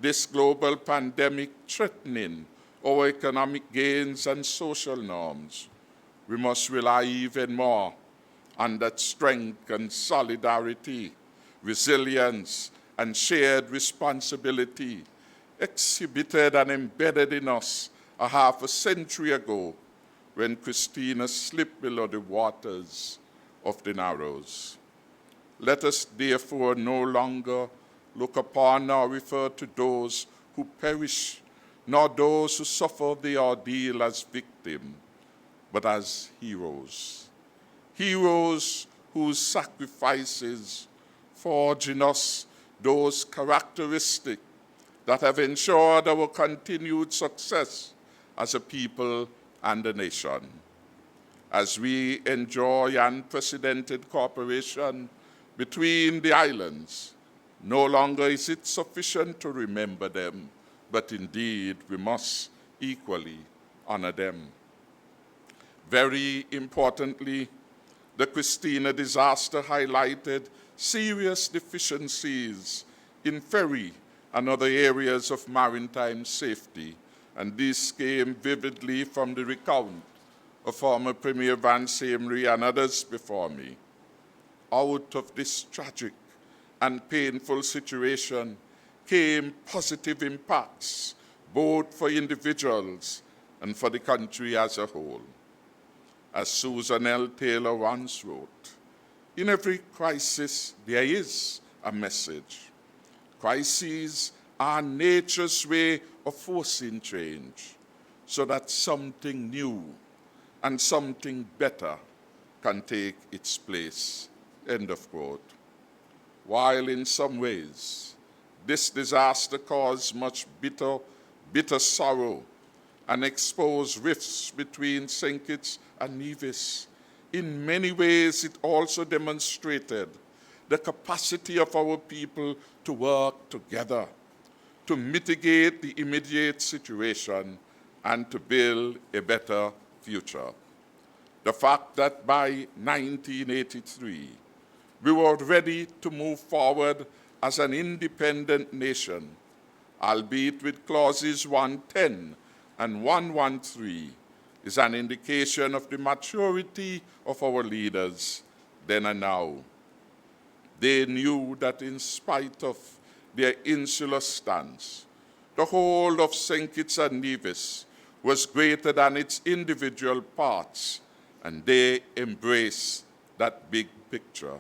this global pandemic threatening our economic gains and social norms, we must rely even more on that strength and solidarity, resilience, and shared responsibility exhibited and embedded in us a half a century ago when Christena slipped below the waters of the Narrows. Let us therefore no longer look upon or refer to those who perish, nor those who suffer the ordeal as victims, but as heroes. Heroes whose sacrifices forge in us those characteristics that have ensured our continued success as a people and a nation. As we enjoy unprecedented cooperation between the islands, no longer is it sufficient to remember them, but indeed we must equally honor them. Very importantly, the Christena disaster highlighted serious deficiencies in ferry and other areas of maritime safety, and this came vividly from the recount of former Premier Van Samery and others before me. Out of this tragic and painful situation came positive impacts, both for individuals and for the country as a whole. As Susan L. Taylor once wrote, in every crisis there is a message. Crises are nature's way of forcing change so that something new and something better can take its place. End of quote. While in some ways this disaster caused much bitter sorrow and exposed rifts between St. Kitts and Nevis, in many ways it also demonstrated the capacity of our people to work together, to mitigate the immediate situation and to build a better future. The fact that by 1983, we were ready to move forward as an independent nation, albeit with clauses 110 and 113, is an indication of the maturity of our leaders then and now. They knew that in spite of their insular stance, the whole of St. Kitts and Nevis was greater than its individual parts, and they embraced that big picture.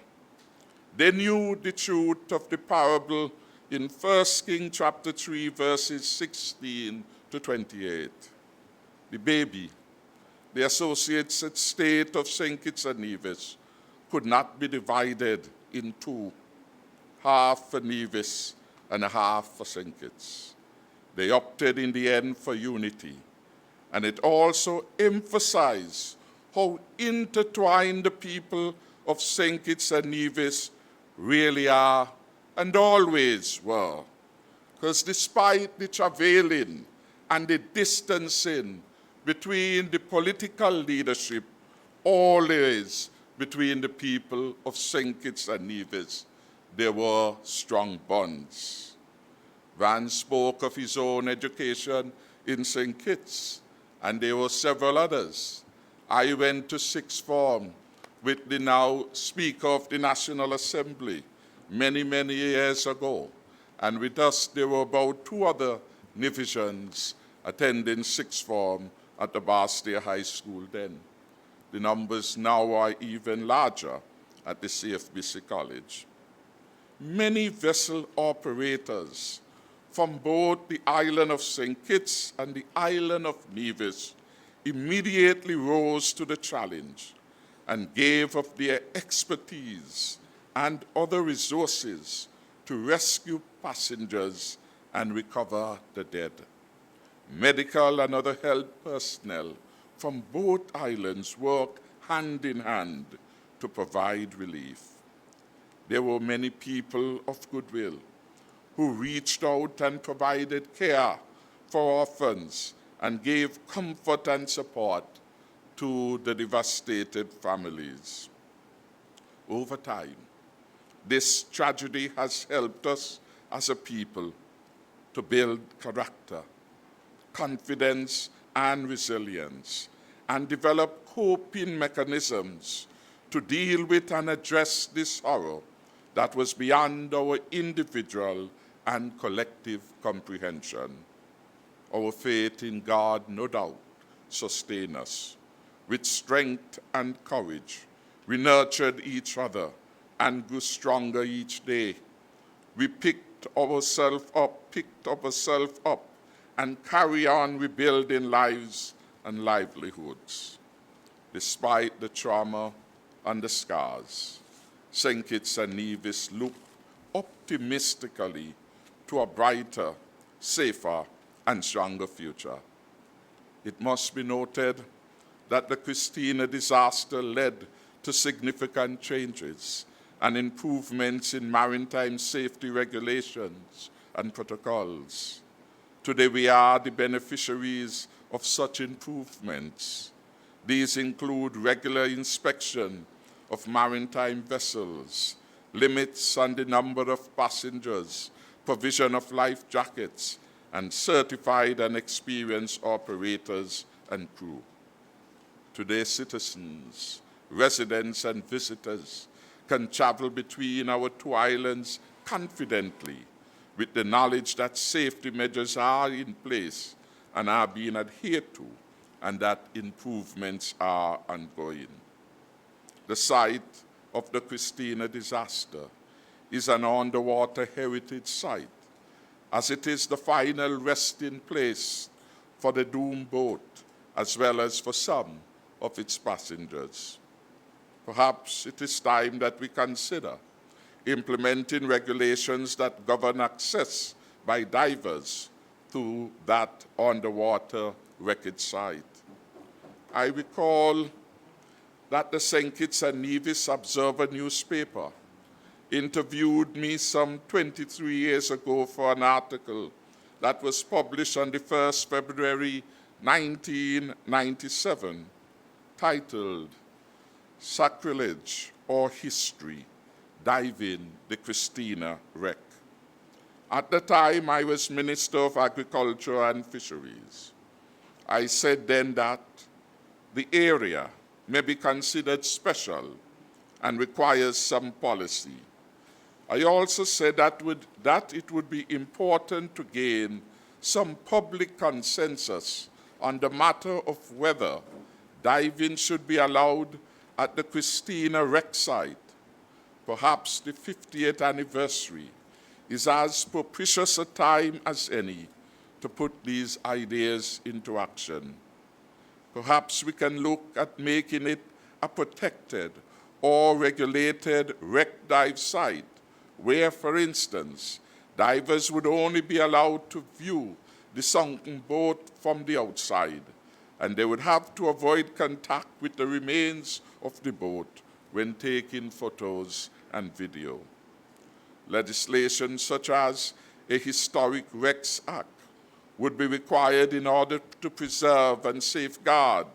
They knew the truth of the parable in 1 Kings chapter 3, verses 16 to 28. The baby, the associated state of St. Kitts and Nevis, could not be divided in two, half for Nevis and a half for St. Kitts. They opted in the end for unity, and it also emphasized how intertwined the people of St. Kitts and Nevis really are and always were. Because despite the travailing and the distancing between the political leadership, always between the people of St. Kitts and Nevis, there were strong bonds. Van spoke of his own education in St. Kitts, and there were several others. I went to sixth form with the now Speaker of the National Assembly many, many years ago. And with us, there were about 2 other Nevisians attending sixth form at the Barstow High School then. The numbers now are even larger at the CFBC College. Many vessel operators from both the island of St. Kitts and the island of Nevis immediately rose to the challenge and gave of their expertise and other resources to rescue passengers and recover the dead. Medical and other health personnel from both islands worked hand in hand to provide relief. There were many people of goodwill who reached out and provided care for orphans and gave comfort and support to the devastated families. Over time, this tragedy has helped us as a people to build character, confidence, and resilience, and develop coping mechanisms to deal with and address this horror that was beyond our individual and collective comprehension. Our faith in God, no doubt, sustained us. With strength and courage, we nurtured each other and grew stronger each day. We picked ourselves up, and carry on rebuilding lives and livelihoods. Despite the trauma and the scars, St. Kitts and Nevis look optimistically to a brighter, safer, and stronger future. It must be noted that the Christena disaster led to significant changes and improvements in maritime safety regulations and protocols. Today we are the beneficiaries of such improvements. These include regular inspection of maritime vessels, limits on the number of passengers, provision of life jackets, and certified and experienced operators and crew. Today, citizens, residents, and visitors can travel between our 2 islands confidently with the knowledge that safety measures are in place and are being adhered to, and that improvements are ongoing. The site of the Christena disaster is an underwater heritage site, as it is the final resting place for the doomed boat, as well as for some of its passengers. Perhaps it is time that we consider implementing regulations that govern access by divers to that underwater wreckage site. I recall that the St. Kitts and Nevis Observer newspaper interviewed me some 23 years ago for an article that was published on the 1st February 1997, titled Sacrilege or History, Diving the Christena Wreck. At the time, I was Minister of Agriculture and Fisheries. I said then that the area may be considered special and requires some policy. I also said that it would be important to gain some public consensus on the matter of whether diving should be allowed at the Christena wreck site. Perhaps the 50th anniversary is as propitious a time as any to put these ideas into action. Perhaps we can look at making it a protected or regulated wreck dive site where, for instance, divers would only be allowed to view the sunken boat from the outside, and they would have to avoid contact with the remains of the boat when taking photos and video. Legislation such as a Historic Wrecks Act would be required in order to preserve and safeguard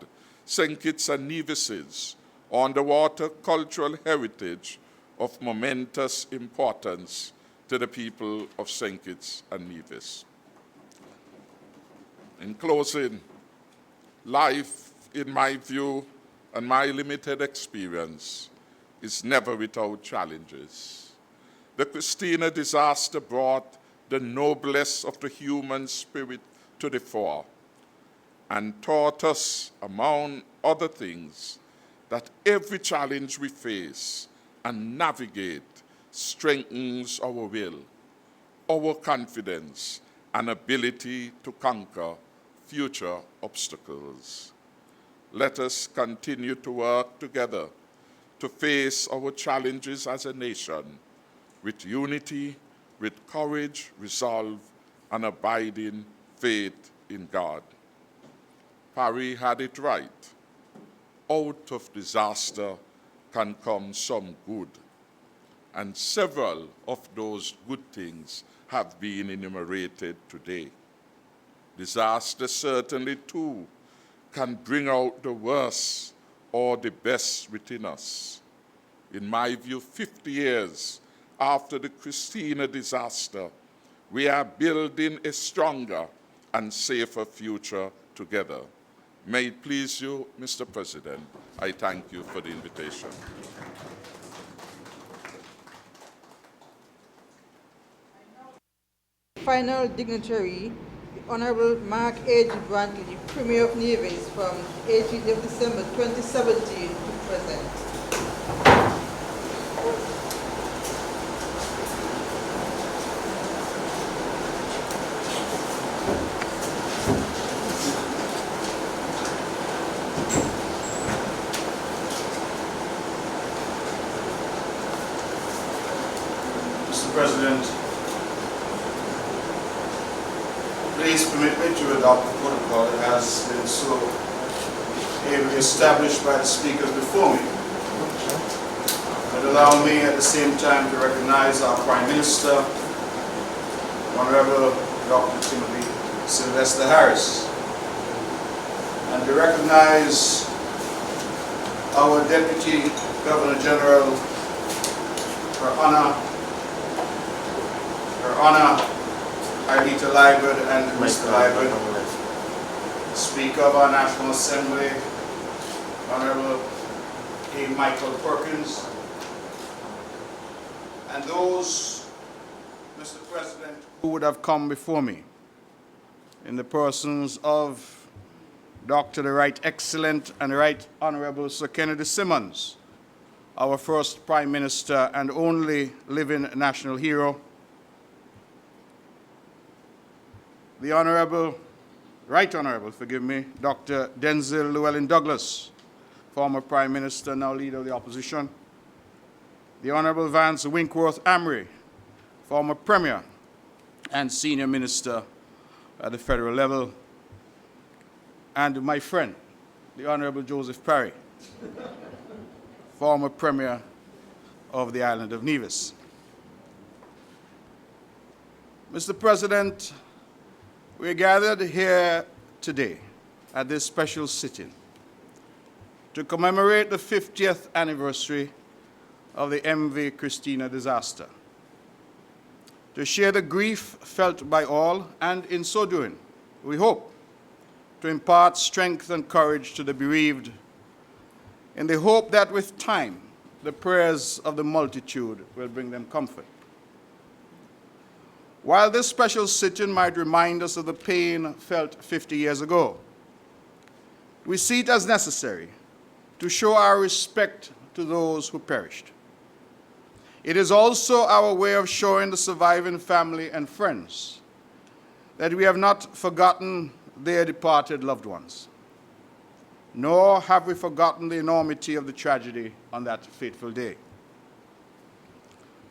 St. Kitts and Nevis's underwater cultural heritage of momentous importance to the people of St. Kitts and Nevis. In closing, life, in my view and my limited experience, is never without challenges. The Christena disaster brought the noblest of the human spirit to the fore and taught us, among other things, that every challenge we face and navigate strengthens our will, our confidence, and ability to conquer future obstacles. Let us continue to work together to face our challenges as a nation with unity, with courage, resolve, and abiding faith in God. Parry had it right. Out of disaster can come some good, and several of those good things have been enumerated today. Disaster certainly, too, can bring out the worst or the best within us. In my view, 50 years after the Christena disaster, we are building a stronger and safer future together. May it please you, Mr. President, I thank you for the invitation. Final dignitary, the Honorable Mark A.G. Brantley, Premier of Nevis from 18th of December 2017 to present. Mr. President, please permit me to adopt the protocol that has been so ably established by the speakers before me. But allow me at the same time to recognize our Prime Minister, Honorable Dr. Timothy Sylvester Harris, and to recognize our Deputy Governor General, Her Honor Arlita Liebert and Mr. Liebert, Speaker of our National Assembly, Honorable A. Michael Perkins, and those, Mr. President, who would have come before me in the persons of Dr. the Right Excellent and Right Honorable Sir Kennedy Simmons, our first Prime Minister and only living national hero, the Right Honorable, Dr. Denzil Llewellyn Douglas, former Prime Minister, now Leader of the Opposition, the Honorable Vance Winkworth Amry, former Premier and Senior Minister at the federal level, and my friend, the Honorable Joseph Parry, former Premier of the island of Nevis. Mr. President, We're gathered here today at this special sitting to commemorate the 50th anniversary of the MV Christena disaster, to share the grief felt by all, and in so doing, we hope to impart strength and courage to the bereaved, in the hope that with time, the prayers of the multitude will bring them comfort. While this special sitting might remind us of the pain felt 50 years ago, we see it as necessary to show our respect to those who perished. It is also our way of showing the surviving family and friends that we have not forgotten their departed loved ones, nor have we forgotten the enormity of the tragedy on that fateful day.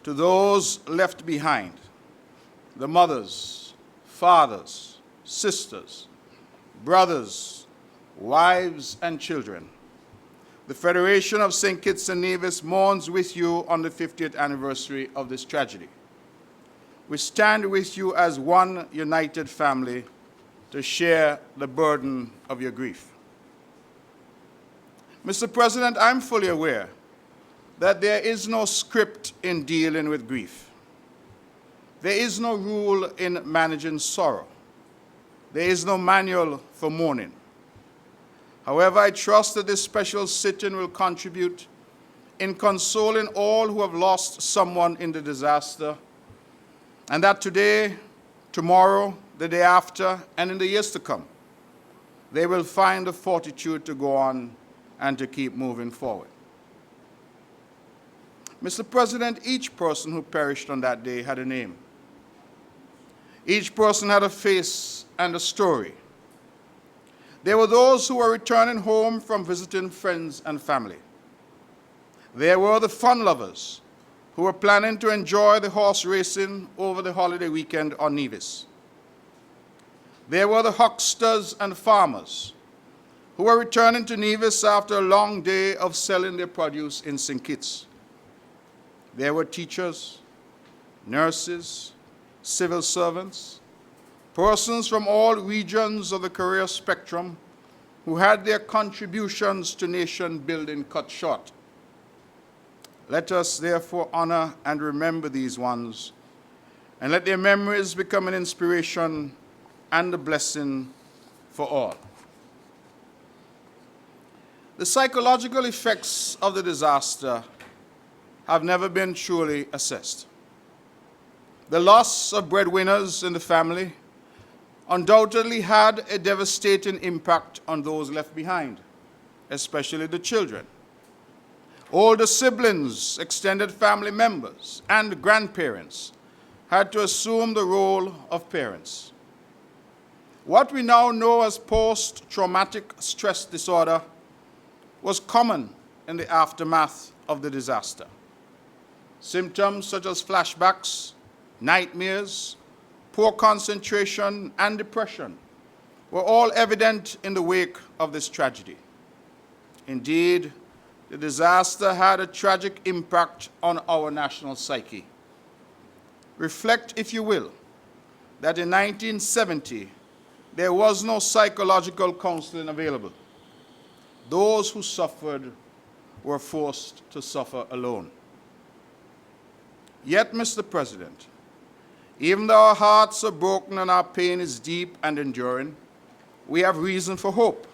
To those left behind, the mothers, fathers, sisters, brothers, wives, and children, the Federation of St. Kitts and Nevis mourns with you on the 50th anniversary of this tragedy. We stand with you as one united family to share the burden of your grief. Mr. President, I'm fully aware that there is no script in dealing with grief. There is no rule in managing sorrow. There is no manual for mourning. However, I trust that this special sitting will contribute in consoling all who have lost someone in the disaster, and that today, tomorrow, the day after, and in the years to come, they will find the fortitude to go on and to keep moving forward. Mr. President, each person who perished on that day had a name. Each person had a face and a story. There were those who were returning home from visiting friends and family. There were the fun lovers who were planning to enjoy the horse racing over the holiday weekend on Nevis. There were the hucksters and farmers who were returning to Nevis after a long day of selling their produce in St. Kitts. There were teachers, nurses, civil servants, persons from all regions of the career spectrum who had their contributions to nation building cut short. Let us therefore honor and remember these ones, and let their memories become an inspiration and a blessing for all. The psychological effects of the disaster have never been truly assessed. The loss of breadwinners in the family undoubtedly had a devastating impact on those left behind, especially the children. Older siblings, extended family members, and grandparents had to assume the role of parents. What we now know as post-traumatic stress disorder was common in the aftermath of the disaster. Symptoms such as flashbacks, nightmares, poor concentration, and depression were all evident in the wake of this tragedy. Indeed, the disaster had a tragic impact on our national psyche. Reflect, if you will, that in 1970, there was no psychological counseling available. Those who suffered were forced to suffer alone. Yet, Mr. President, even though our hearts are broken and our pain is deep and enduring, we have reason for hope.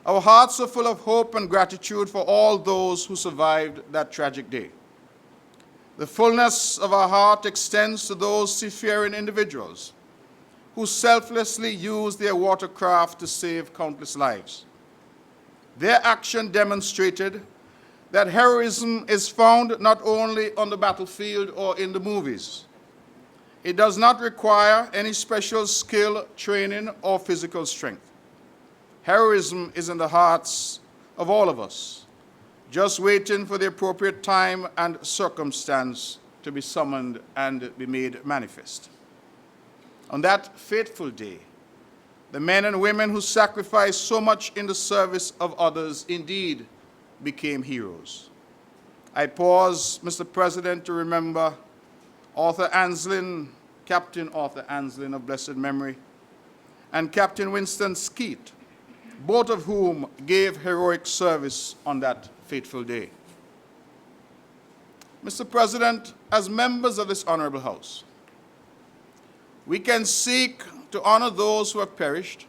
Our hearts are full of hope and gratitude for all those who survived that tragic day. The fullness of our heart extends to those seafaring individuals who selflessly used their watercraft to save countless lives. Their action demonstrated that heroism is found not only on the battlefield or in the movies. It does not require any special skill, training, or physical strength. Heroism is in the hearts of all of us, just waiting for the appropriate time and circumstance to be summoned and be made manifest. On that fateful day, the men and women who sacrificed so much in the service of others indeed became heroes. I pause, Mr. President, to remember Arthur Anslin, Captain Arthur Anslin of blessed memory, and Captain Winston Skeet, both of whom gave heroic service on that fateful day. Mr. President, as members of this honorable House, we can seek to honor those who have perished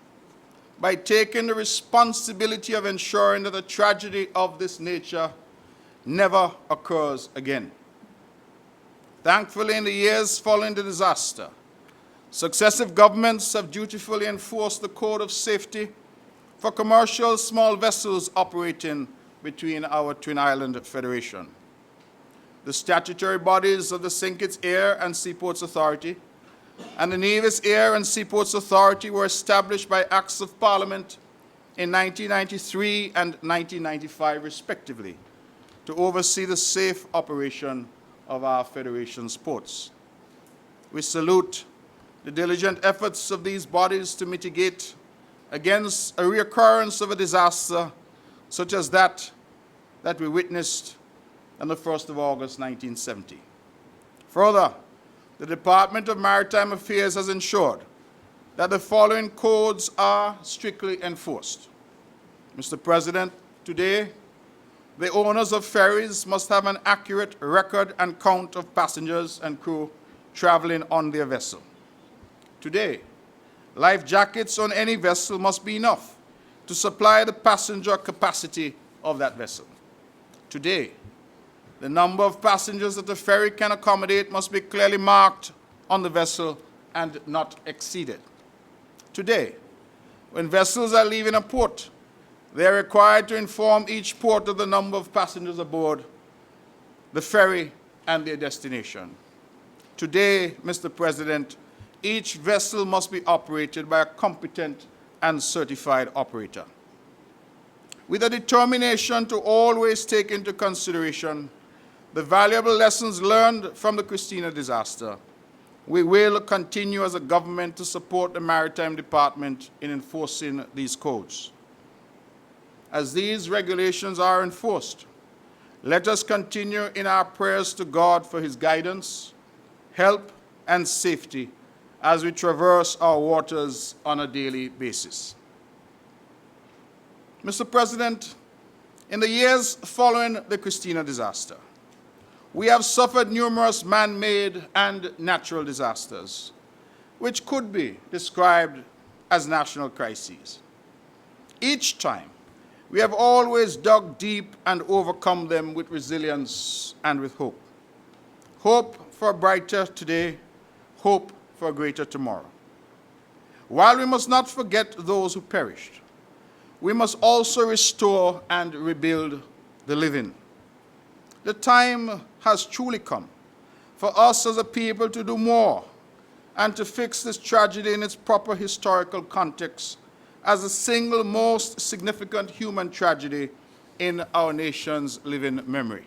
by taking the responsibility of ensuring that a tragedy of this nature never occurs again. Thankfully, in the years following the disaster, successive governments have dutifully enforced the Code of Safety for commercial small vessels operating between our Twin Island Federation. The statutory bodies of the St. Kitts Air and Seaports Authority and the Nevis Air and Seaports Authority were established by Acts of Parliament in 1993 and 1995, respectively, to oversee the safe operation of our Federation's ports. We salute the diligent efforts of these bodies to mitigate against a reoccurrence of a disaster such as that we witnessed on the 1st of August 1970. Further, the Department of Maritime Affairs has ensured that the following codes are strictly enforced. Mr. President, today, the owners of ferries must have an accurate record and count of passengers and crew traveling on their vessel. Today, life jackets on any vessel must be enough to supply the passenger capacity of that vessel. Today, the number of passengers that the ferry can accommodate must be clearly marked on the vessel and not exceeded. Today, when vessels are leaving a port, they are required to inform each port of the number of passengers aboard the ferry and their destination. Today, Mr. President, each vessel must be operated by a competent and certified operator. With a determination to always take into consideration the valuable lessons learned from the Christena disaster, we will continue as a government to support the Maritime Department in enforcing these codes. As these regulations are enforced, let us continue in our prayers to God for His guidance, help, and safety as we traverse our waters on a daily basis. Mr. President, in the years following the Christena disaster, we have suffered numerous man-made and natural disasters, which could be described as national crises. Each time, we have always dug deep and overcome them with resilience and with hope. Hope for a brighter today, hope for a greater tomorrow. While we must not forget those who perished, we must also restore and rebuild the living. The time has truly come for us as a people to do more and to fix this tragedy in its proper historical context as the single most significant human tragedy in our nation's living memory.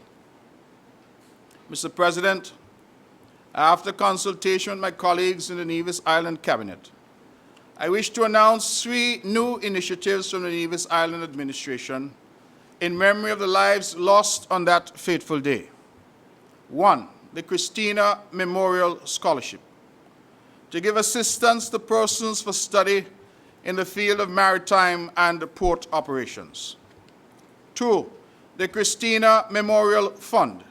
Mr. President, after consultation with my colleagues in the Nevis Island Cabinet, I wish to announce 3 new initiatives from the Nevis Island Administration in memory of the lives lost on that fateful day. 1, the Christena Memorial Scholarship, to give assistance to persons for study in the field of maritime and port operations. 2, the Christena Memorial Fund.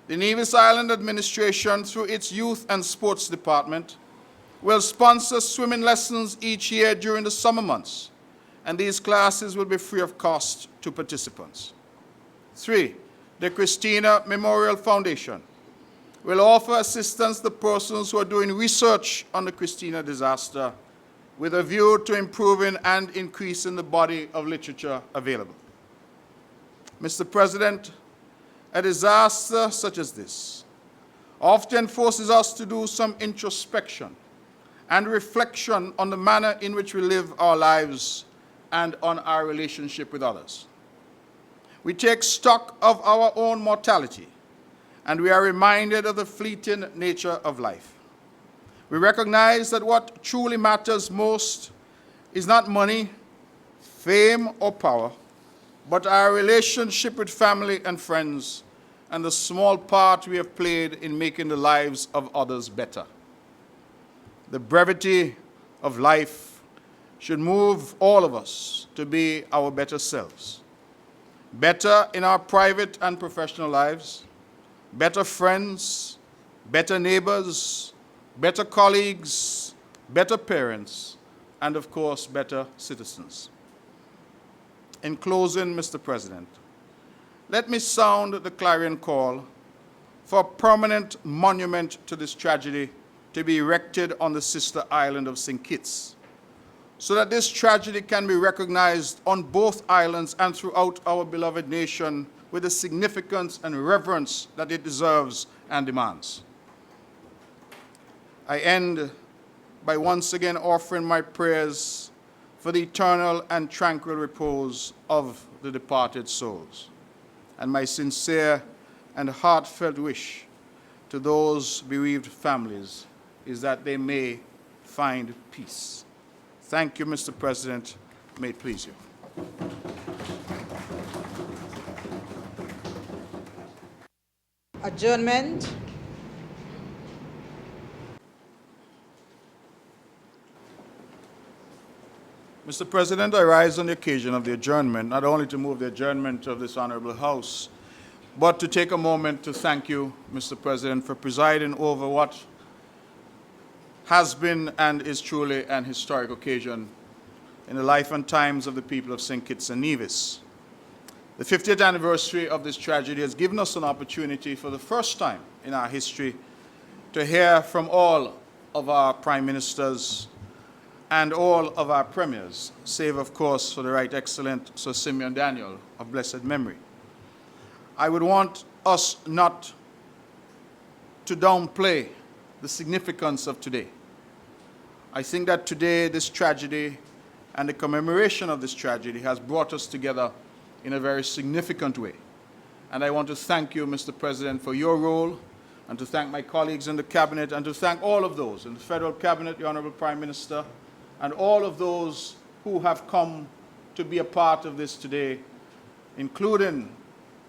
The Nevis Island Administration, through its Youth and Sports Department, will sponsor swimming lessons each year during the summer months, and these classes will be free of cost to participants. 3, the Christena Memorial Foundation will offer assistance to persons who are doing research on the Christena disaster with a view to improving and increasing the body of literature available. Mr. President, a disaster such as this often forces us to do some introspection and reflection on the manner in which we live our lives and on our relationship with others. We take stock of our own mortality, and we are reminded of the fleeting nature of life. We recognize that what truly matters most is not money, fame, or power, but our relationship with family and friends, and the small part we have played in making the lives of others better. The brevity of life should move all of us to be our better selves. Better in our private and professional lives, better friends, better neighbors, better colleagues, better parents, and of course, better citizens. In closing, Mr. President, let me sound the clarion call for a permanent monument to this tragedy to be erected on the sister island of St. Kitts, so that this tragedy can be recognized on both islands and throughout our beloved nation with the significance and reverence that it deserves and demands. I end by once again offering my prayers for the eternal and tranquil repose of the departed souls, and my sincere and heartfelt wish to those bereaved families is that they may find peace. Thank you, Mr. President. May it please you. Adjournment. Mr. President, I rise on the occasion of the adjournment, not only to move the adjournment of this honorable House, but to take a moment to thank you, Mr. President, for presiding over what has been and is truly an historic occasion in the life and times of the people of St. Kitts and Nevis. The 50th anniversary of this tragedy has given us an opportunity for the first time in our history to hear from all of our prime ministers and all of our premiers, save, of course, for the Right Excellent Sir Simeon Daniel of blessed memory. I would want us not to downplay the significance of today. I think that today, this tragedy and the commemoration of this tragedy has brought us together in a very significant way. And I want to thank you, Mr. President, for your role, and to thank my colleagues in the Cabinet, and to thank all of those in the Federal Cabinet, the Honorable Prime Minister, and all of those who have come to be a part of this today, including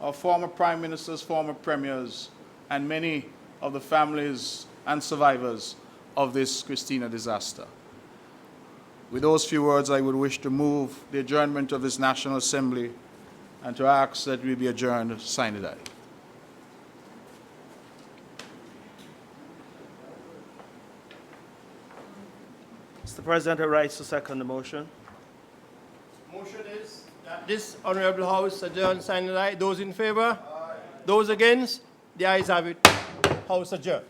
our former Prime Ministers, former Premiers, and many of the families and survivors of this Christena disaster. With those few words, I would wish to move the adjournment of this National Assembly and to ask that we be adjourned sine die. Mr. President, I rise to second the motion. Motion is that this honorable House adjourn sine die. Those in favor? Aye. Those against? The ayes have it. House adjourned.